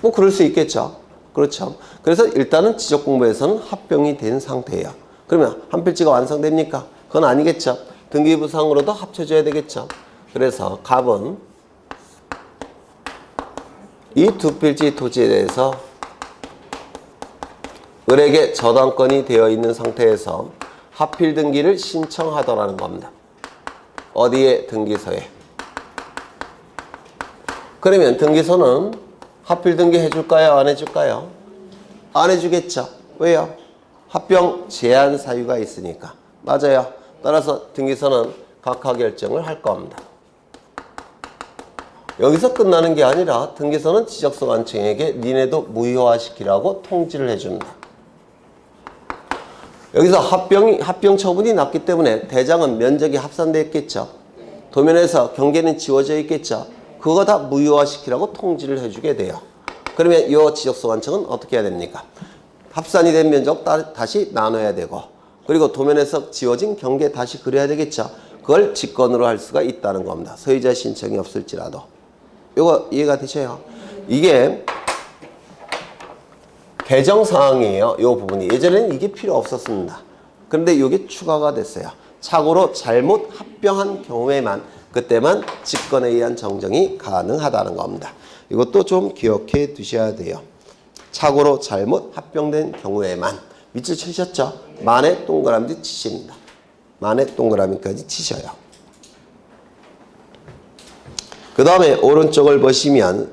뭐 그럴 수 있겠죠. 그렇죠. 그래서 일단은 지적공부에서는 합병이 된 상태예요. 그러면 한 필지가 완성됩니까? 그건 아니겠죠. 등기부상으로도 합쳐줘야 되겠죠. 그래서 갑은 이 두 필지 토지에 대해서 을에게 저당권이 되어 있는 상태에서 합필 등기를 신청하더라는 겁니다. 어디에? 등기소에. 그러면 등기소는 합필 등기 해줄까요? 안 해줄까요? 안 해주겠죠. 왜요? 합병 제한 사유가 있으니까. 맞아요. 따라서 등기소는 각하 결정을 할 겁니다. 여기서 끝나는 게 아니라 등기소는 지적소 관청에게 니네도 무효화시키라고 통지를 해줍니다. 여기서 합병 처분이 났기 때문에 대장은 면적이 합산되어 있겠죠. 도면에서 경계는 지워져 있겠죠. 그거 다 무효화시키라고 통지를 해주게 돼요. 그러면 이 지적소 관청은 어떻게 해야 됩니까? 합산이 된 면적 다시 나눠야 되고, 그리고 도면에서 지워진 경계 다시 그려야 되겠죠. 그걸 직권으로 할 수가 있다는 겁니다. 소유자 신청이 없을지라도. 이거 이해가 되셔요? 이게 개정사항이에요. 이 부분이. 예전에는 이게 필요 없었습니다. 그런데 이게 추가가 됐어요. 착오로 잘못 합병한 경우에만, 그때만 직권에 의한 정정이 가능하다는 겁니다. 이것도 좀 기억해 두셔야 돼요. 착오로 잘못 합병된 경우에만. 밑줄 치셨죠? 만에 동그라미 치십니다. 만에 동그라미까지 치셔요. 그 다음에 오른쪽을 보시면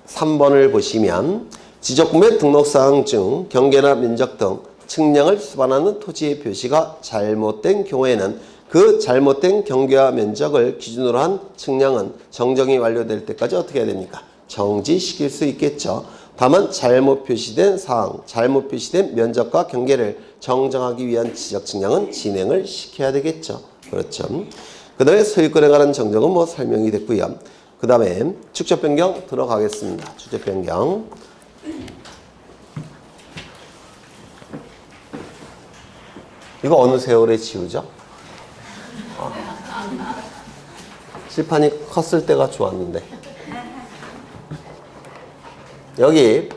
3번을 보시면 지적구매 등록사항 중 경계나 면적 등 측량을 수반하는 토지의 표시가 잘못된 경우에는 그 잘못된 경계와 면적을 기준으로 한 측량은 정정이 완료될 때까지 어떻게 해야 됩니까? 정지시킬 수 있겠죠. 다만 잘못 표시된 사항, 잘못 표시된 면적과 경계를 정정하기 위한 지적 측량은 진행을 시켜야 되겠죠. 그렇죠. 그 다음에 소유권에 관한 정정은 뭐 설명이 됐고요. 그 다음에 축적 변경 들어가겠습니다. 축적 변경. 이거 어느 세월에 지우죠? 칠판이 컸을 때가 좋았는데. 여기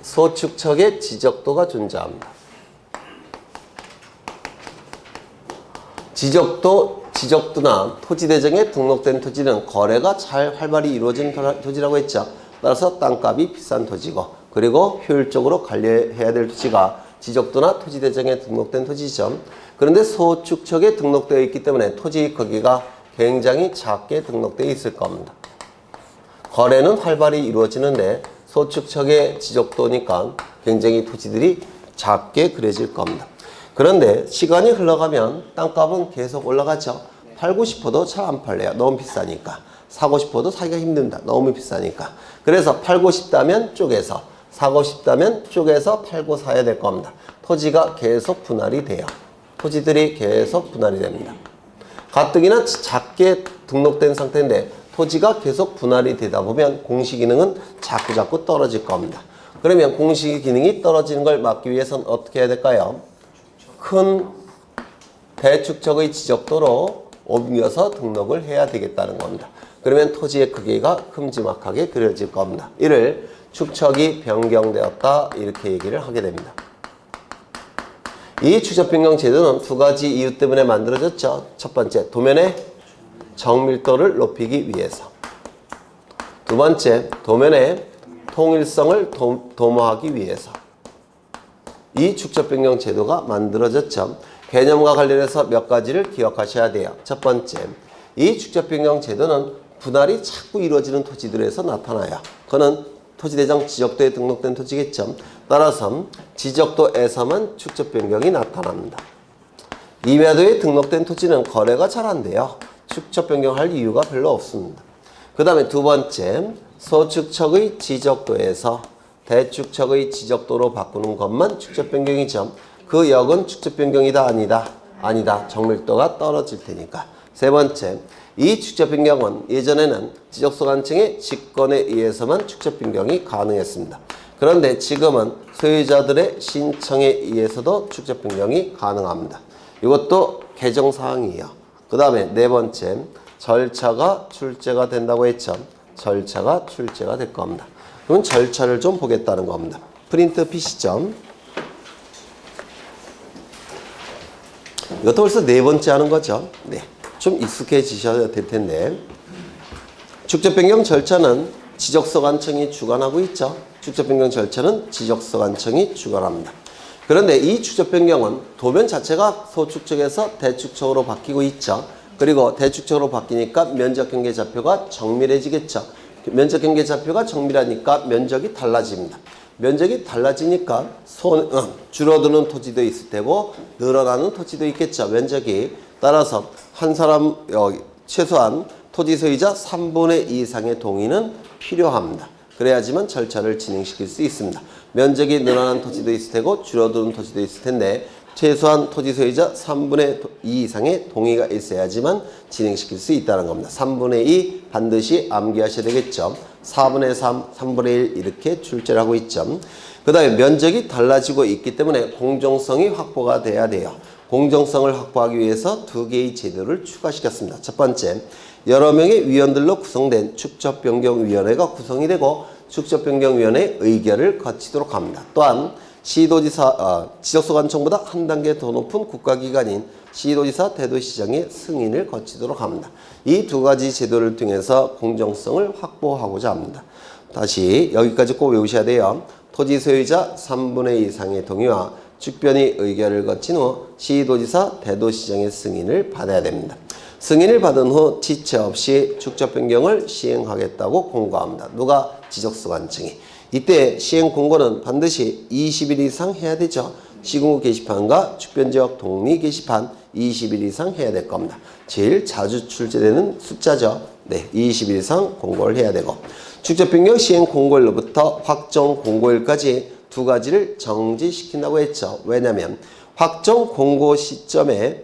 소축척의 지적도가 존재합니다. 지적도나 토지대정에 등록된 토지는 거래가 잘 활발히 이루어진 토지라고 했죠. 따라서 땅값이 비싼 토지고, 그리고 효율적으로 관리해야 될 토지가 지적도나 토지대정에 등록된 토지죠. 그런데 소축척에 등록되어 있기 때문에 토지 크기가 굉장히 작게 등록되어 있을 겁니다. 거래는 활발히 이루어지는데 소축척의 지적도니까 굉장히 토지들이 작게 그려질 겁니다. 그런데 시간이 흘러가면 땅값은 계속 올라가죠. 팔고 싶어도 잘 안 팔려요. 너무 비싸니까. 사고 싶어도 사기가 힘듭니다. 너무 비싸니까. 그래서 팔고 싶다면 쪼개서, 사고 싶다면 쪼개서 팔고 사야 될 겁니다. 토지가 계속 분할이 돼요. 토지들이 계속 분할이 됩니다. 가뜩이나 작게 등록된 상태인데 토지가 계속 분할이 되다 보면 공시기능은 자꾸 떨어질 겁니다. 그러면 공시기능이 떨어지는 걸 막기 위해서는 어떻게 해야 될까요? 큰 대축척의 지적도로 옮겨서 등록을 해야 되겠다는 겁니다. 그러면 토지의 크기가 큼지막하게 그려질 겁니다. 이를 축척이 변경되었다 이렇게 얘기를 하게 됩니다. 이 축척 변경 제도는 두 가지 이유 때문에 만들어졌죠. 첫 번째, 도면의 정밀도를 높이기 위해서. 두 번째, 도면의 통일성을 도모하기 위해서. 이 축척 변경 제도가 만들어졌죠. 개념과 관련해서 몇 가지를 기억하셔야 돼요. 첫 번째, 이 축척 변경 제도는 분할이 자꾸 이루어지는 토지들에서 나타나요. 그거는 토지대장 지적도에 등록된 토지겠죠. 따라서 지적도에서만 축척 변경이 나타납니다. 임야도에 등록된 토지는 거래가 잘 안 돼요. 축척 변경할 이유가 별로 없습니다. 그 다음에 두 번째, 소축척의 지적도에서 대축척의 지적도로 바꾸는 것만 축척 변경이죠. 그 역은 축척 변경이다 아니다? 아니다. 정밀도가 떨어질 테니까. 세 번째, 이 축척 변경은 예전에는 지적소 관청의 직권에 의해서만 축척 변경이 가능했습니다. 그런데 지금은 소유자들의 신청에 의해서도 축척 변경이 가능합니다. 이것도 개정사항이에요. 그 다음에 네 번째, 절차가 출제가 된다고 했죠. 절차가 출제가 될 겁니다. 그럼 절차를 좀 보겠다는 겁니다. 프린트 PC점. 이것도 벌써 네 번째 하는 거죠. 네, 좀 익숙해지셔야 될 텐데, 축적 변경 절차는 지적서 관청이 주관하고 있죠. 축적 변경 절차는 지적서 관청이 주관합니다. 그런데 이 축적 변경은 도면 자체가 소축적에서 대축적으로 바뀌고 있죠. 그리고 대축적으로 바뀌니까 면적 경계 좌표가 정밀해지겠죠. 면적 경계 좌표가 정밀하니까 면적이 달라집니다. 면적이 달라지니까 줄어드는 토지도 있을 테고 늘어나는 토지도 있겠죠. 면적이. 따라서 한 사람 최소한 토지 소유자 3분의 2 이상의 동의는 필요합니다. 그래야지만 절차를 진행시킬 수 있습니다. 면적이 늘어난 토지도 있을 테고 줄어드는 토지도 있을 텐데 최소한 토지 소유자 3분의 2 이상의 동의가 있어야지만 진행시킬 수 있다는 겁니다. 3분의 2 반드시 암기하셔야 되겠죠. 4분의 3, 3분의 1 이렇게 출제를 하고 있죠. 그 다음에 면적이 달라지고 있기 때문에 공정성이 확보가 돼야 돼요. 공정성을 확보하기 위해서 두 개의 제도를 추가시켰습니다. 첫 번째, 여러 명의 위원들로 구성된 축적변경위원회가 구성이 되고 축적변경위원회의 의결을 거치도록 합니다. 또한 시도지사, 지적소관청보다 한 단계 더 높은 국가기관인 시도지사, 대도시장의 승인을 거치도록 합니다. 이 두 가지 제도를 통해서 공정성을 확보하고자 합니다. 다시 여기까지 꼭 외우셔야 돼요. 토지 소유자 3분의 2 이상의 동의와 축변의 의결을 거친 후 시도지사, 대도시장의 승인을 받아야 됩니다. 승인을 받은 후 지체 없이 축적 변경을 시행하겠다고 공고합니다. 누가? 지적소관청이. 이때 시행 공고는 반드시 20일 이상 해야 되죠. 시군구 게시판과 축변지역 독리 게시판 20일 이상 해야 될 겁니다. 제일 자주 출제되는 숫자죠. 네, 20일 이상 공고를 해야 되고, 축적 변경 시행 공고일로부터 확정 공고일까지 두 가지를 정지시킨다고 했죠. 왜냐하면 확정 공고 시점에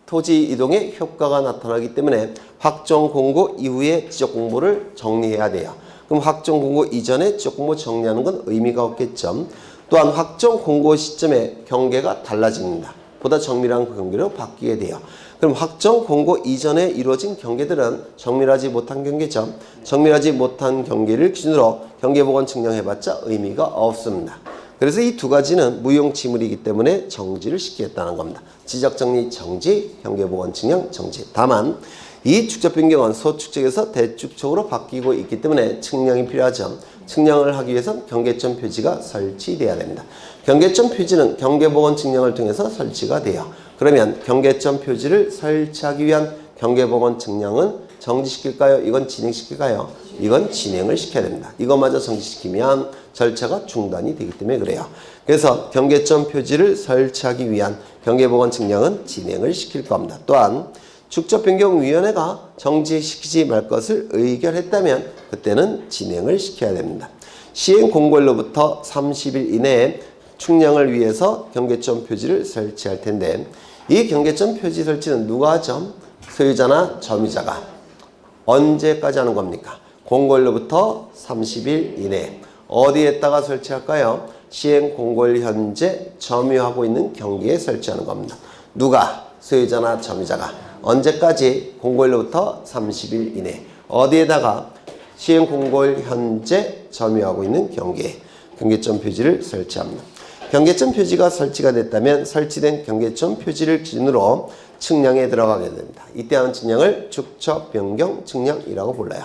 토지 이동의 효과가 나타나기 때문에 확정 공고 이후에 지적 공고를 정리해야 돼요. 그럼 확정 공고 이전에 지적 공고 정리하는 건 의미가 없겠죠. 또한 확정 공고 시점에 경계가 달라집니다. 보다 정밀한 경계로 바뀌게 돼요. 그럼 확정 공고 이전에 이루어진 경계들은 정밀하지 못한 경계죠. 정밀하지 못한 경계를 기준으로 경계복원 측량해봤자 의미가 없습니다. 그래서 이 두 가지는 무용지물이기 때문에 정지를 시키겠다는 겁니다. 지적정리 정지, 경계복원 측량 정지. 다만 이 축적 변경은 소축적에서 대축적으로 바뀌고 있기 때문에 측량이 필요하죠. 측량을 하기 위해선 경계점 표지가 설치돼야 됩니다. 경계점 표지는 경계복원 측량을 통해서 설치가 돼요. 그러면 경계점 표지를 설치하기 위한 경계복원 측량은 정지시킬까요? 이건 진행시킬까요? 이건 진행을 시켜야 됩니다. 이것마저 정지시키면 절차가 중단이 되기 때문에 그래요. 그래서 경계점 표지를 설치하기 위한 경계복원 측량은 진행을 시킬 겁니다. 또한 축적변경위원회가 정지시키지 말 것을 의결했다면 그때는 진행을 시켜야 됩니다. 시행 공고일로부터 30일 이내에 측량을 위해서 경계점 표지를 설치할 텐데 이 경계점 표지 설치는 누가 하죠? 소유자나 점유자가. 언제까지 하는 겁니까? 공고일로부터 30일 이내에. 어디에다가 설치할까요? 시행 공고일 현재 점유하고 있는 경기에 설치하는 겁니다. 누가? 소유자나 점유자가. 언제까지? 공고일로부터 30일 이내. 어디에다가? 시행 공고일 현재 점유하고 있는 경계에 경계점 표지를 설치합니다. 경계점 표지가 설치가 됐다면 설치된 경계점 표지를 기준으로 측량에 들어가게 됩니다. 이때 하는 측량을 축적 변경 측량이라고 불러요.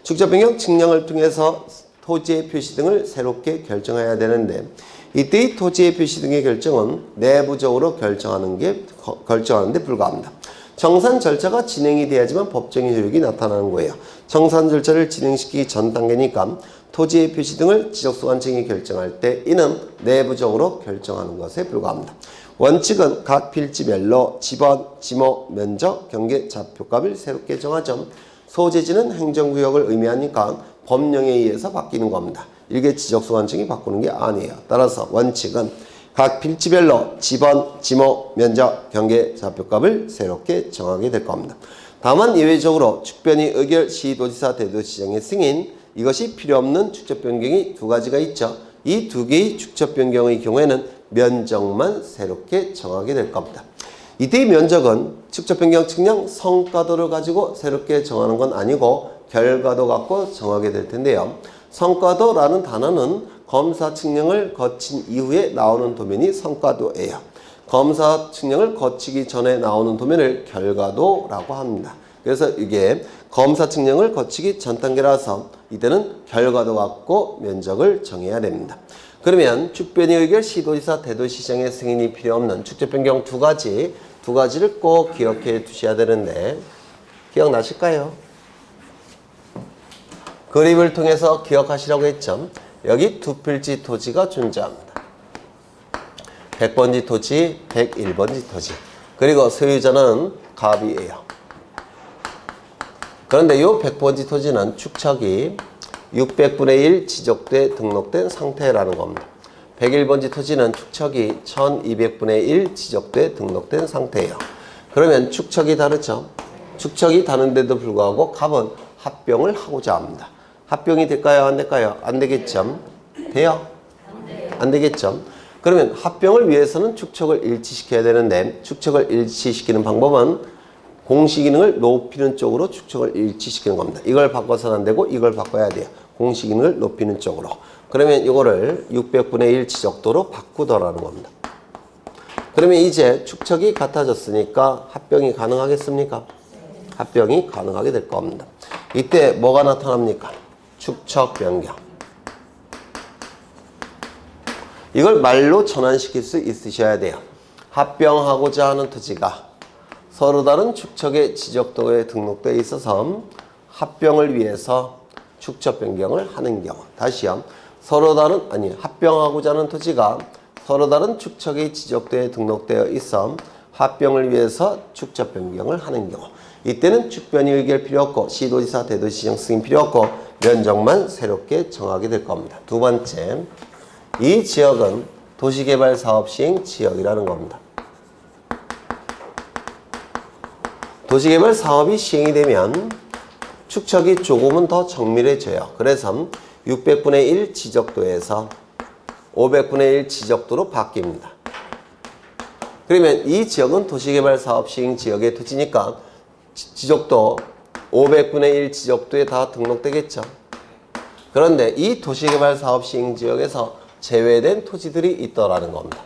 축적 변경 측량을 통해서 토지의 표시 등을 새롭게 결정해야 되는데 이때의 토지의 표시 등의 결정은 내부적으로 결정하는데 불과합니다. 정산 절차가 진행이 돼야지만 법적인 효력이 나타나는 거예요. 정산 절차를 진행시키기 전 단계니까 토지의 표시 등을 지적소관청이 결정할 때 이는 내부적으로 결정하는 것에 불과합니다. 원칙은 각 필지별로 지번, 지목, 면적, 경계, 좌표값을 새롭게 정하죠. 소재지는 행정구역을 의미하니까 법령에 의해서 바뀌는 겁니다. 이게 지적소관청이 바꾸는 게 아니에요. 따라서 원칙은 각 필지별로 지번, 지목, 면적, 경계, 좌표값을 새롭게 정하게 될 겁니다. 다만 예외적으로 축변의 의결, 시도지사, 대도시장의 승인 이것이 필요 없는 축적 변경이 두 가지가 있죠. 이 두 개의 축적 변경의 경우에는 면적만 새롭게 정하게 될 겁니다. 이때의 면적은 직접 변경 측량 성과도를 가지고 새롭게 정하는 건 아니고 결과도 갖고 정하게 될 텐데요. 성과도라는 단어는 검사 측량을 거친 이후에 나오는 도면이 성과도예요. 검사 측량을 거치기 전에 나오는 도면을 결과도라고 합니다. 그래서 이게 검사 측량을 거치기 전 단계라서 이때는 결과도 갖고 면적을 정해야 됩니다. 그러면 축변이 의결 시도지사 대도시장의 승인이 필요 없는 축적 변경 두 가지를 꼭 기억해 두셔야 되는데 기억나실까요? 그림을 통해서 기억하시라고 했죠. 여기 두 필지 토지가 존재합니다. 100번지 토지, 101번지 토지. 그리고 소유자는 갑이에요. 그런데 이 100번지 토지는 축척이 600분의 1 지적돼 등록된 상태라는 겁니다. 101번지 토지는 축척이 1200분의 1 지적돼 등록된 상태예요. 그러면 축척이 다르죠. 축척이 다른데도 불구하고 갑은 합병을 하고자 합니다. 합병이 될까요? 안 될까요? 안 되겠죠. 돼요? 안 되겠죠. 그러면 합병을 위해서는 축척을 일치시켜야 되는데 축척을 일치시키는 방법은 공시기능을 높이는 쪽으로 축척을 일치시키는 겁니다. 이걸 바꿔서는 안 되고 이걸 바꿔야 돼요. 공시기능을 높이는 쪽으로. 그러면 이거를 600분의 1 지적도로 바꾸더라는 겁니다. 그러면 이제 축척이 같아졌으니까 합병이 가능하겠습니까? 합병이 가능하게 될 겁니다. 이때 뭐가 나타납니까? 축척 변경. 이걸 말로 전환시킬 수 있으셔야 돼요. 합병하고자 하는 토지가 서로 다른 축척의 지적도에 등록되어 있어서 합병을 위해서 축척 변경을 하는 경우. 다시요. 합병하고자 하는 토지가 서로 다른 축척의 지적도에 등록되어 있어 합병을 위해서 축척 변경을 하는 경우. 이때는 축변이 의결 필요 없고 시도지사 대도시장 승인 필요 없고 면적만 새롭게 정하게 될 겁니다. 두 번째, 이 지역은 도시개발 사업 시행 지역이라는 겁니다. 도시개발 사업이 시행이 되면 축척이 조금은 더 정밀해져요. 그래서 600분의 1 지적도에서 500분의 1 지적도로 바뀝니다. 그러면 이 지역은 도시개발 사업 시행 지역의 토지니까 지적도 500분의 1 지적도에 다 등록되겠죠. 그런데 이 도시개발 사업 시행 지역에서 제외된 토지들이 있더라는 겁니다.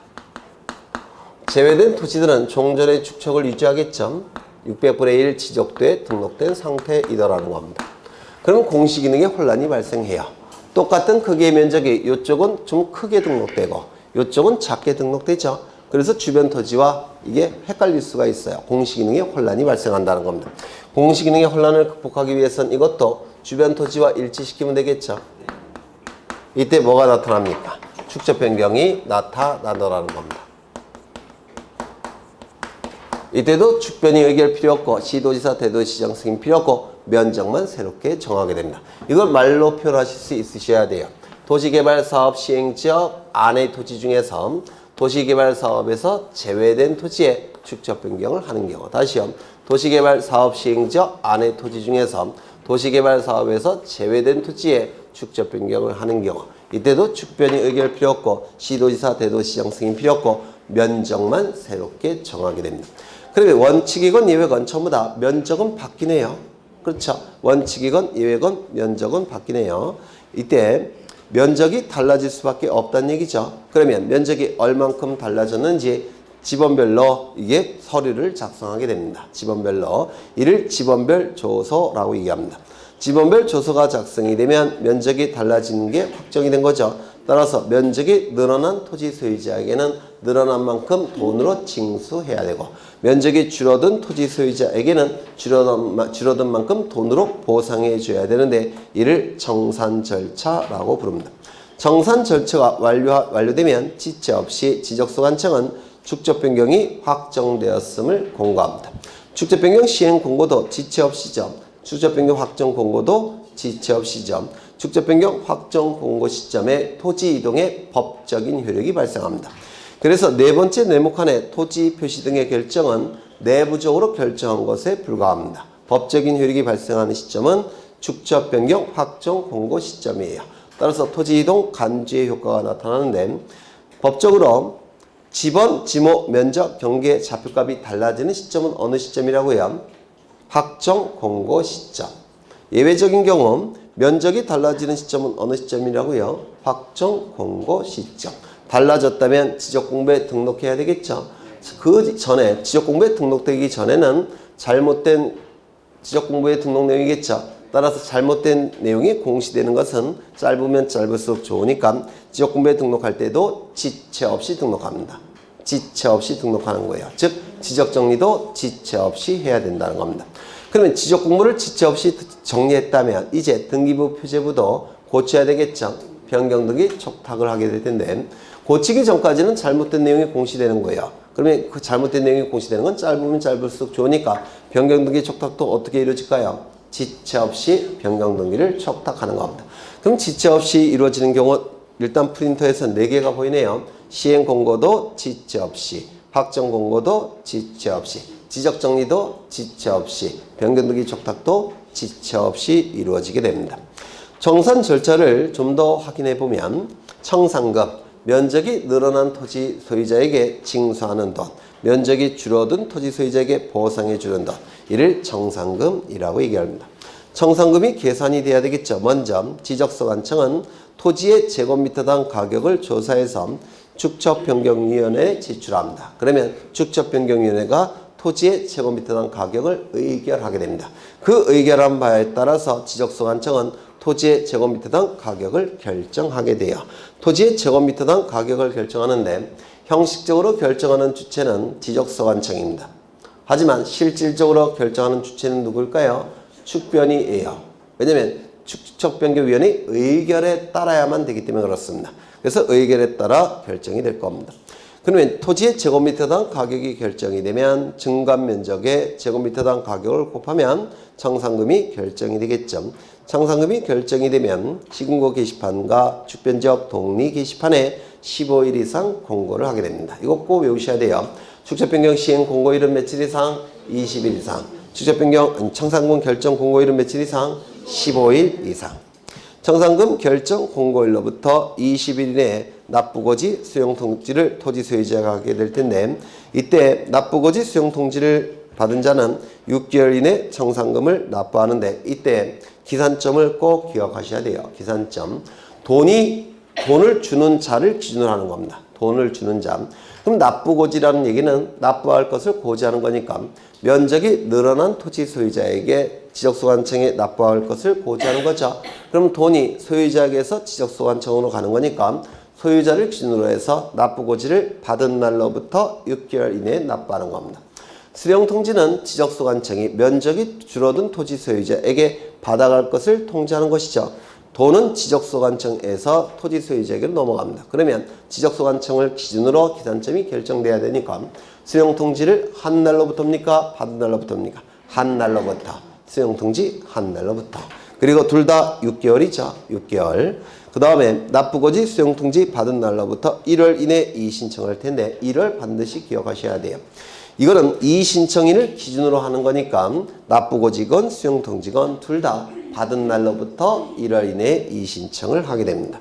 제외된 토지들은 종전의 축척을 유지하겠죠. 600분의 1 지적도에 등록된 상태이더라는 겁니다. 그럼 공시기능에 혼란이 발생해요. 똑같은 크기의 면적이 이쪽은 좀 크게 등록되고 이쪽은 작게 등록되죠. 그래서 주변 토지와 이게 헷갈릴 수가 있어요. 공시기능에 혼란이 발생한다는 겁니다. 공시기능의 혼란을 극복하기 위해서는 이것도 주변 토지와 일치시키면 되겠죠. 이때 뭐가 나타납니까? 축적 변경이 나타나더라는 겁니다. 이때도 축변이 의결 필요 없고 시도지사 대도시장 승인 필요 없고 면적만 새롭게 정하게 됩니다. 이걸 말로 표현하실 수 있으셔야 돼요. 도시개발 사업 시행지역 안의 토지 중에서 도시개발 사업에서 제외된 토지에 축적 변경을 하는 경우. 다시요. 도시개발 사업 시행지역 안의 토지 중에서 도시개발 사업에서 제외된 토지에 축적 변경을 하는 경우. 이때도 축변이 의결 필요 없고 시도지사 대도시장 승인 필요 없고 면적만 새롭게 정하게 됩니다. 그러면 원칙이건 예외건 전부 다 면적은 바뀌네요. 그렇죠? 원칙이건 예외건 면적은 바뀌네요. 이때 면적이 달라질 수밖에 없다는 얘기죠. 그러면 면적이 얼만큼 달라졌는지 지번별로 이게 서류를 작성하게 됩니다. 지번별로. 이를 지번별 조서라고 얘기합니다. 지번별 조서가 작성이 되면 면적이 달라지는 게 확정이 된 거죠. 따라서 면적이 늘어난 토지 소유자에게는 늘어난 만큼 돈으로 징수해야 되고 면적이 줄어든 토지 소유자에게는 줄어든 만큼 돈으로 보상해 줘야 되는데 이를 정산 절차라고 부릅니다. 정산 절차가 완료되면 지체 없이 지적소관청은 축적 변경이 확정되었음을 공고합니다. 축적 변경 시행 공고도 지체 없이죠. 축적 변경 확정 공고도 지체 없이죠. 축적 변경 확정 공고 시점에 토지 이동의 법적인 효력이 발생합니다. 그래서 네 번째 네모칸의 토지 표시 등의 결정은 내부적으로 결정한 것에 불과합니다. 법적인 효력이 발생하는 시점은 축적 변경 확정 공고 시점이에요. 따라서 토지 이동 간주의 효과가 나타나는데 법적으로 지번, 지목, 면적, 경계, 좌표값이 달라지는 시점은 어느 시점이라고요? 확정, 공고 시점. 예외적인 경우 면적이 달라지는 시점은 어느 시점이라고요? 확정, 공고 시점. 달라졌다면 지적공부에 등록해야 되겠죠. 그 전에 지적공부에 등록되기 전에는 잘못된 지적공부에 등록 내용이겠죠. 따라서 잘못된 내용이 공시되는 것은 짧으면 짧을수록 좋으니까 지적공부에 등록할 때도 지체 없이 등록합니다. 지체 없이 등록하는 거예요. 즉 지적정리도 지체 없이 해야 된다는 겁니다. 그러면 지적공부를 지체 없이 정리했다면 이제 등기부 표제부도 고쳐야 되겠죠. 변경등기 촉탁을 하게 될 텐데 고치기 전까지는 잘못된 내용이 공시되는 거예요. 그러면 그 잘못된 내용이 공시되는 건 짧으면 짧을수록 좋으니까 변경등기 촉탁도 어떻게 이루어질까요? 지체 없이 변경등기를 촉탁하는 겁니다. 그럼 지체 없이 이루어지는 경우 일단 프린터에서 4개가 보이네요. 시행공고도 지체 없이, 확정공고도 지체 없이, 지적정리도 지체 없이, 변경등기 촉탁도 지체 없이 이루어지게 됩니다. 정산 절차를 좀 더 확인해 보면 청산금, 면적이 늘어난 토지 소유자에게 징수하는 돈, 면적이 줄어든 토지 소유자에게 보상해 주는 돈, 이를 청산금이라고 얘기합니다. 청산금이 계산이 돼야 되겠죠. 먼저 지적소관청은 토지의 제곱미터당 가격을 조사해서 축척변경위원회에 제출합니다. 그러면 축척변경위원회가 토지의 제곱미터당 가격을 의결하게 됩니다. 그 의결한 바에 따라서 지적소관청은 토지의 제곱미터당 가격을 결정하게 돼요. 토지의 제곱미터당 가격을 결정하는데 형식적으로 결정하는 주체는 지적소관청입니다. 하지만 실질적으로 결정하는 주체는 누굴까요? 축변위예요. 왜냐하면 축척변경위원회 의결에 따라야만 되기 때문에 그렇습니다. 그래서 의결에 따라 결정이 될 겁니다. 그러면 토지의 제곱미터당 가격이 결정이 되면 증감면적의 제곱미터당 가격을 곱하면 청산금이 결정이 되겠죠. 청산금이 결정이 되면 시군고 게시판과 축변지역 독리 게시판에 15일 이상 공고를 하게 됩니다. 이거 꼭 외우셔야 돼요. 축척변경 시행 공고일은 며칠 이상? 20일 이상. 축척변경 청산금 결정 공고일은 며칠 이상? 15일 이상. 청산금 결정 공고일로부터 20일 이내에 납부고지 수용통지를 토지 소유자가 하게 될 텐데 이때 납부고지 수용통지를 받은 자는 6개월 이내 청산금을 납부하는데 이때 기산점을 꼭 기억하셔야 돼요. 기산점. 돈을 주는 자를 기준으로 하는 겁니다. 돈을 주는 자. 그럼 납부고지라는 얘기는 납부할 것을 고지하는 거니까 면적이 늘어난 토지 소유자에게 지적소관청에 납부할 것을 고지하는 거죠. 그럼 돈이 소유자에게서 지적소관청으로 가는 거니까 소유자를 기준으로 해서 납부고지를 받은 날로부터 6개월 이내에 납부하는 겁니다. 수령통지는 지적소관청이 면적이 줄어든 토지 소유자에게 받아갈 것을 통지하는 것이죠. 돈은 지적소관청에서 토지 소유자에게 넘어갑니다. 그러면 지적소관청을 기준으로 기산점이 결정돼야 되니까 수령통지를 한 날로부터입니까? 받은 날로부터입니까? 한 날로부터. 수령통지 한 날로부터. 그리고 둘 다 6개월이죠. 6개월. 그 다음에 납부고지 수령통지 받은 날로부터 1월 이내에 이의신청할 텐데 1월 반드시 기억하셔야 돼요. 이거는 이의신청일을 기준으로 하는 거니까 납부고지건 수용통지건 둘 다 받은 날로부터 1월 이내에 이의신청을 하게 됩니다.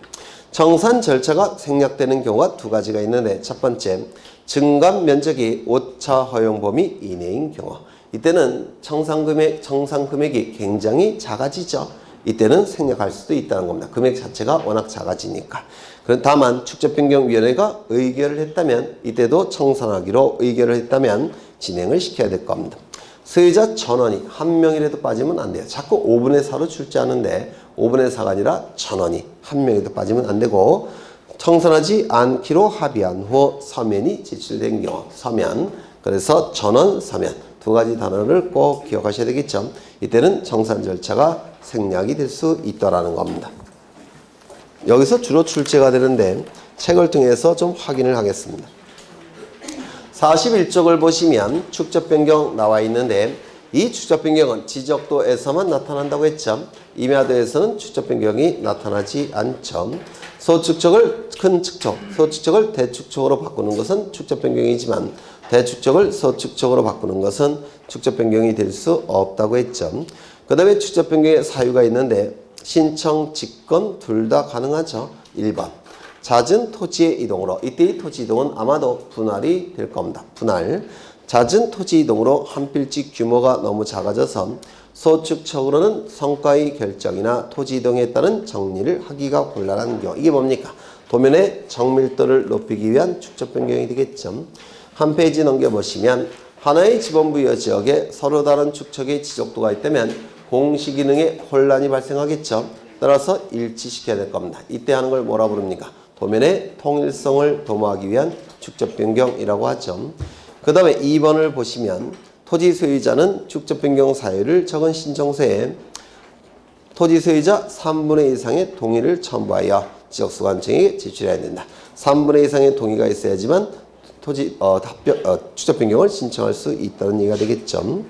청산 절차가 생략되는 경우가 두 가지가 있는데 첫 번째, 증감 면적이 오차 허용 범위 이내인 경우. 이때는 청산 금액이 굉장히 작아지죠. 이때는 생략할 수도 있다는 겁니다. 금액 자체가 워낙 작아지니까. 다만 축적변경위원회가 의결을 했다면 이때도 청산하기로 의결을 했다면 진행을 시켜야 될 겁니다. 소유자 전원이 한 명이라도 빠지면 안 돼요. 자꾸 5분의 4로 출제하는데 5분의 4가 아니라 전원이 한 명이라도 빠지면 안 되고 청산하지 않기로 합의한 후 서면이 제출된 경우 서면, 그래서 전원, 서면 두 가지 단어를 꼭 기억하셔야 되겠죠. 이때는 청산 절차가 생략이 될 수 있다라는 겁니다. 여기서 주로 출제가 되는데 책을 통해서 좀 확인을 하겠습니다. 41쪽을 보시면 축적변경 나와 있는데 이 축적변경은 지적도에서만 나타난다고 했죠. 임야도에서는 축적변경이 나타나지 않죠. 소축척을 큰 축척, 소축척을 대축척으로 바꾸는 것은 축적변경이지만 대축척을 소축척으로 바꾸는 것은 축적변경이 될 수 없다고 했죠. 그 다음에 축적변경의 사유가 있는데 신청, 직권 둘 다 가능하죠. 1번. 잦은 토지의 이동으로, 이때의 토지 이동은 아마도 분할이 될 겁니다. 분할. 잦은 토지 이동으로 한 필지 규모가 너무 작아져서 소축적으로는 성과의 결정이나 토지 이동에 따른 정리를 하기가 곤란한 경우. 이게 뭡니까? 도면의 정밀도를 높이기 위한 축적 변경이 되겠죠. 한 페이지 넘겨보시면 하나의 지번부여 지역에 서로 다른 축척의 지적도가 있다면 공시 기능에 혼란이 발생하겠죠. 따라서 일치시켜야 될 겁니다. 이때 하는 걸 뭐라 부릅니까? 도면의 통일성을 도모하기 위한 축적 변경이라고 하죠. 그 다음에 2번을 보시면 토지 소유자는 축적 변경 사유를 적은 신청서에 토지 소유자 3분의 이상의 동의를 첨부하여 지적소관청에게 제출해야 된다. 3분의 이상의 동의가 있어야지만 축적 변경을 신청할 수 있다는 얘기가 되겠죠.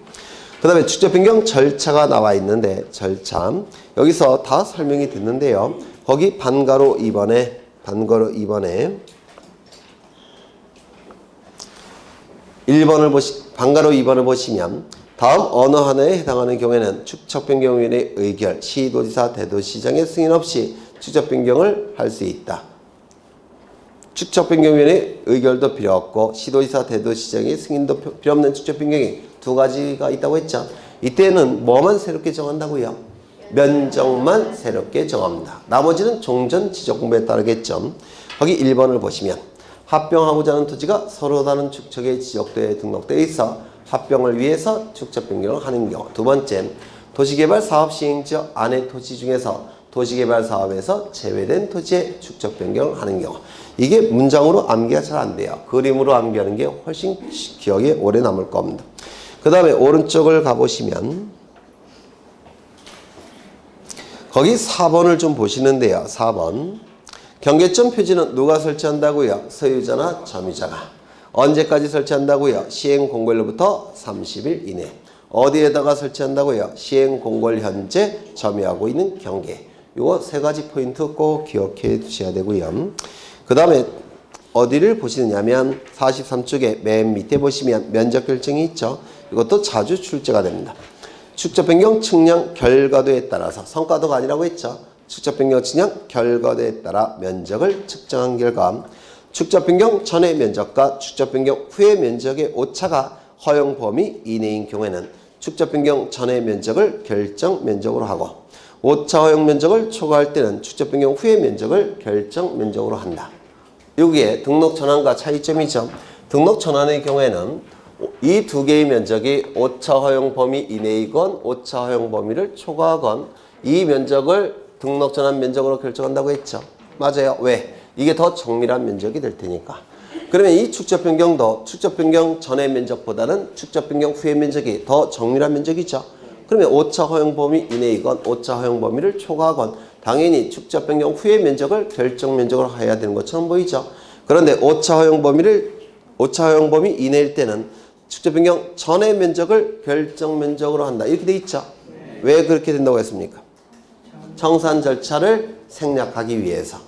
그 다음에 축적 변경 절차가 나와 있는데 절차 여기서 다 설명이 됐는데요. 거기 반가로 2번에 반가로 2번을 보시면 다음 어느 하나에 해당하는 경우에는 축적 변경위원회의 의결, 시도지사, 대도시장의 승인 없이 축적 변경을 할 수 있다. 축적 변경위원회의 의결도 필요 없고 시도지사, 대도시장의 승인도 필요 없는 축적 변경이 두 가지가 있다고 했죠. 이때는 뭐만 새롭게 정한다고요? 면적만 새롭게 정합니다. 나머지는 종전 지적공부에 따르겠죠. 거기 1번을 보시면 합병하고자 하는 토지가 서로 다른 축척의 지적도에 등록되어 있어 합병을 위해서 축적 변경을 하는 경우. 두 번째, 도시개발 사업 시행지역 안의 토지 중에서 도시개발 사업에서 제외된 토지의 축적 변경을 하는 경우. 이게 문장으로 암기가 잘 안 돼요. 그림으로 암기하는 게 훨씬 기억에 오래 남을 겁니다. 그 다음에 오른쪽을 가보시면 거기 4번을 좀 보시는데요. 4번. 경계점 표지는 누가 설치한다고요? 소유자나 점유자가. 언제까지 설치한다고요? 시행 공고일로부터 30일 이내. 어디에다가 설치한다고요? 시행 공고일 현재 점유하고 있는 경계. 요거 세 가지 포인트 꼭 기억해 두셔야 되고요. 그 다음에 어디를 보시느냐면 43쪽에 맨 밑에 보시면 면적 결정이 있죠. 이것도 자주 출제가 됩니다. 축적 변경 측량 결과도에 따라서 성과도가 아니라고 했죠. 축적 변경 측량 결과도에 따라 면적을 측정한 결과 축적 변경 전의 면적과 축적 변경 후의 면적의 오차가 허용 범위 이내인 경우에는 축적 변경 전의 면적을 결정 면적으로 하고 오차 허용 면적을 초과할 때는 축적 변경 후의 면적을 결정 면적으로 한다. 여기에 등록 전환과 차이점이죠. 등록 전환의 경우에는 이 두 개의 면적이 오차 허용 범위 이내이건 오차 허용 범위를 초과하건 이 면적을 등록 전환 면적으로 결정한다고 했죠. 맞아요. 왜? 이게 더 정밀한 면적이 될 테니까. 그러면 이 축적 변경도 축적 변경 전의 면적보다는 축적 변경 후의 면적이 더 정밀한 면적이죠. 그러면 오차 허용 범위 이내이건 오차 허용 범위를 초과하건 당연히 축적 변경 후의 면적을 결정 면적으로 해야 되는 것처럼 보이죠. 그런데 오차 허용 범위 이내일 때는 축적 변경 전의 면적을 결정 면적으로 한다. 이렇게 돼 있죠. 왜 그렇게 된다고 했습니까? 청산 절차를 생략하기 위해서.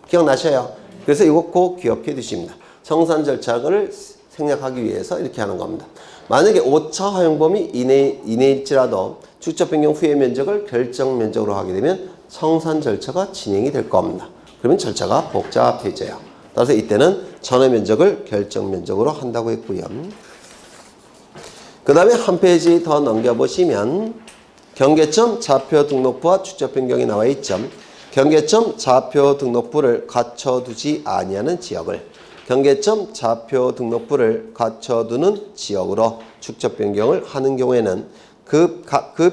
기억나셔요? 그래서 이거 꼭 기억해 두십니다. 청산 절차를 생략하기 위해서 이렇게 하는 겁니다. 만약에 오차 허용 범위 이내일지라도 축적 변경 후의 면적을 결정 면적으로 하게 되면 청산 절차가 진행이 될 겁니다. 그러면 절차가 복잡해져요. 따라서 이때는 전의 면적을 결정 면적으로 한다고 했고요. 그 다음에 한 페이지 더 넘겨보시면 경계점 좌표 등록부와 축적 변경이 나와 있죠. 경계점 좌표 등록부를 갖춰두지 아니하는 지역을 경계점 좌표 등록부를 갖춰두는 지역으로 축적 변경을 하는 경우에는 그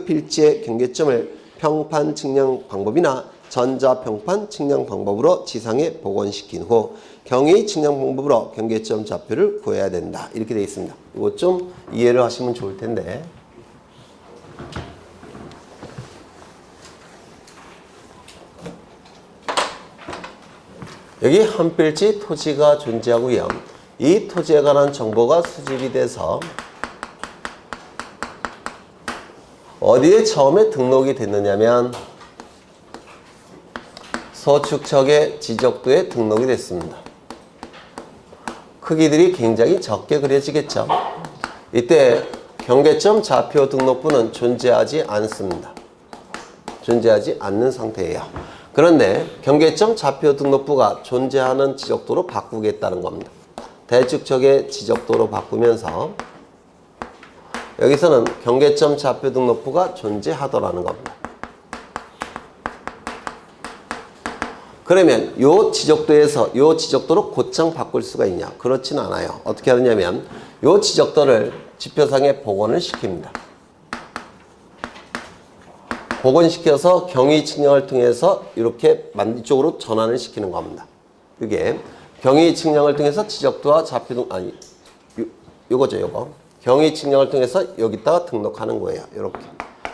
필지의 경계점을 평판 측량 방법이나 전자평판 측량 방법으로 지상에 복원시킨 후 경의 측량 방법으로 경계점 좌표를 구해야 된다. 이렇게 되어 있습니다. 이거 좀 이해를 하시면 좋을 텐데. 여기 한 필지 토지가 존재하고요. 이 토지에 관한 정보가 수집이 돼서 어디에 처음에 등록이 됐느냐면 소축척의 지적도에 등록이 됐습니다. 크기들이 굉장히 적게 그려지겠죠. 이때 경계점 좌표 등록부는 존재하지 않습니다. 존재하지 않는 상태예요. 그런데 경계점 좌표 등록부가 존재하는 지적도로 바꾸겠다는 겁니다. 대축척의 지적도로 바꾸면서 여기서는 경계점 좌표 등록부가 존재하더라는 겁니다. 그러면 요 지적도에서 요 지적도로 곧장 바꿀 수가 있냐? 그렇지는 않아요. 어떻게 하느냐면 요 지적도를 지표상에 복원을 시킵니다. 복원시켜서 경위 측량을 통해서 이렇게 이쪽으로 전환을 시키는 겁니다. 이게 경위 측량을 통해서 지적도와 좌표 아니 요거죠, 요거. 경위 측량을 통해서 여기다가 등록하는 거예요. 이렇게.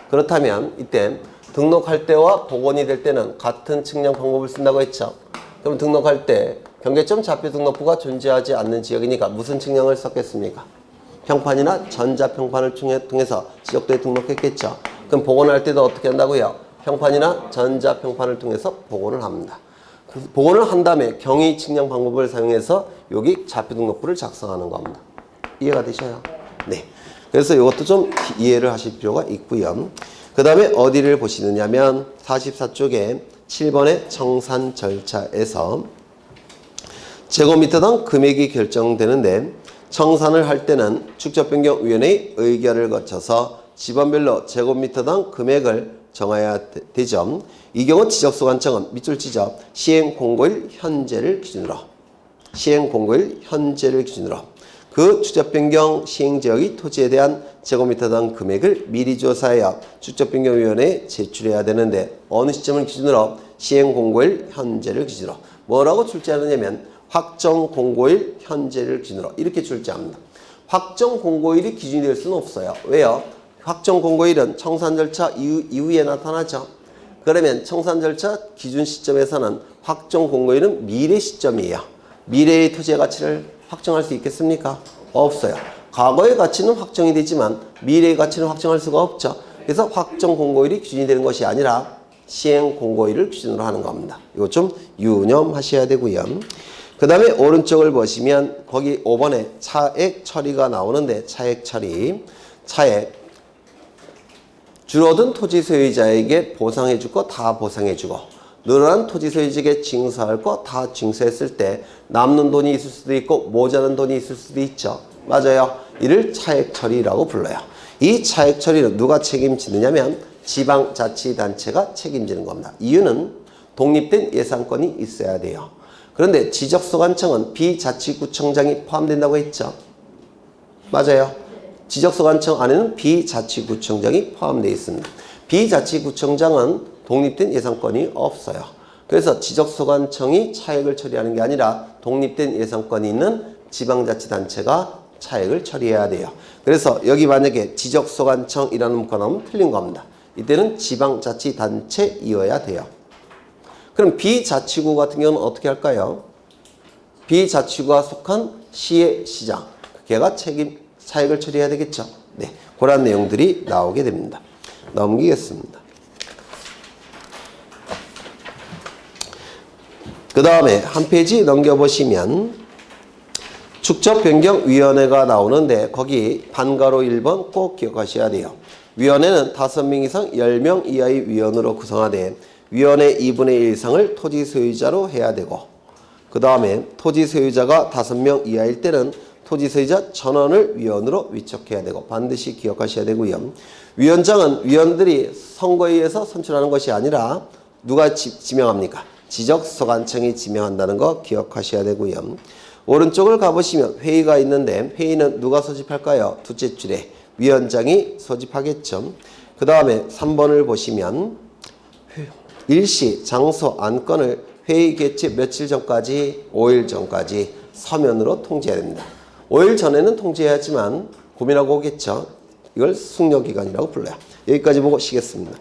그렇다면 이때 등록할 때와 복원이 될 때는 같은 측량 방법을 쓴다고 했죠. 그럼 등록할 때 경계점 좌표 등록부가 존재하지 않는 지역이니까 무슨 측량을 썼겠습니까? 평판이나 전자평판을 통해서 지적도에 등록했겠죠. 그럼 복원할 때도 어떻게 한다고요? 평판이나 전자평판을 통해서 복원을 합니다. 복원을 한 다음에 경위 측량 방법을 사용해서 여기 좌표 등록부를 작성하는 겁니다. 이해가 되셔요? 네. 그래서 이것도 좀 이해를 하실 필요가 있고요. 그 다음에 어디를 보시느냐면 44쪽에 7번의 청산 절차에서 제곱미터당 금액이 결정되는데 청산을 할 때는 축적변경위원회의 의결을 거쳐서 지번별로 제곱미터당 금액을 정해야 되죠. 이 경우 지적소관청은 밑줄 지적 시행공고일 현재를 기준으로 그 축적변경 시행지역의 토지에 대한 제곱미터당 금액을 미리 조사하여 축적변경위원회에 제출해야 되는데 어느 시점을 기준으로 시행공고일 현재를 기준으로 뭐라고 출제하느냐면 확정공고일 현재를 기준으로 이렇게 출제합니다. 확정공고일이 기준이 될 수는 없어요. 왜요? 확정공고일은 청산 절차 이후에 나타나죠. 그러면 청산 절차 기준 시점에서는 확정공고일은 미래 시점이에요. 미래의 토지의 가치를 확정할 수 있겠습니까? 없어요. 과거의 가치는 확정이 되지만 미래의 가치는 확정할 수가 없죠. 그래서 확정공고일이 기준이 되는 것이 아니라 시행공고일을 기준으로 하는 겁니다. 이거 좀 유념하셔야 되고요. 그 다음에 오른쪽을 보시면 거기 5번에 차액 처리가 나오는데 차액 처리 차액 줄어든 토지 소유자에게 보상해줄 거 다 보상해주고 늘어난 토지 소유자에게 징수할 거 다 징수했을 때 남는 돈이 있을 수도 있고 모자란 돈이 있을 수도 있죠. 맞아요. 이를 차액 처리라고 불러요. 이 차액 처리는 누가 책임지느냐면 지방자치단체가 책임지는 겁니다. 이유는 독립된 예산권이 있어야 돼요. 그런데 지적소관청은 비자치구청장이 포함된다고 했죠. 맞아요. 지적소관청 안에는 비자치구청장이 포함되어 있습니다. 비자치구청장은 독립된 예산권이 없어요. 그래서 지적소관청이 차액을 처리하는 게 아니라 독립된 예산권이 있는 지방자치단체가 차액을 처리해야 돼요. 그래서 여기 만약에 지적소관청이라는 문구가 나오면 틀린 겁니다. 이때는 지방자치단체이어야 돼요. 그럼 비자치구 같은 경우는 어떻게 할까요? 비자치구가 속한 시의 시장, 걔가 차액을 처리해야 되겠죠. 네, 그런 내용들이 나오게 됩니다. 넘기겠습니다. 그 다음에 한 페이지 넘겨보시면 축적변경위원회가 나오는데 거기 반가로 1번 꼭 기억하셔야 돼요. 위원회는 5명 이상 10명 이하의 위원으로 구성하되 위원회 2분의 1 이상을 토지 소유자로 해야 되고 그 다음에 토지 소유자가 5명 이하일 때는 토지 소유자 전원을 위원으로 위촉해야 되고 반드시 기억하셔야 되고요. 위원장은 위원들이 선거에 의해서 선출하는 것이 아니라 누가 지명합니까? 지적소관청이 지명한다는 거 기억하셔야 되고요. 오른쪽을 가보시면 회의가 있는데 회의는 누가 소집할까요? 둘째 줄에 위원장이 소집하겠죠. 그 다음에 3번을 보시면 일시, 장소, 안건을 회의 개최 며칠 전까지 5일 전까지 서면으로 통지해야 됩니다. 5일 전에는 통지해야지만 고민하고 오겠죠. 이걸 숙려기간이라고 불러요. 여기까지 보고 쉬겠습니다.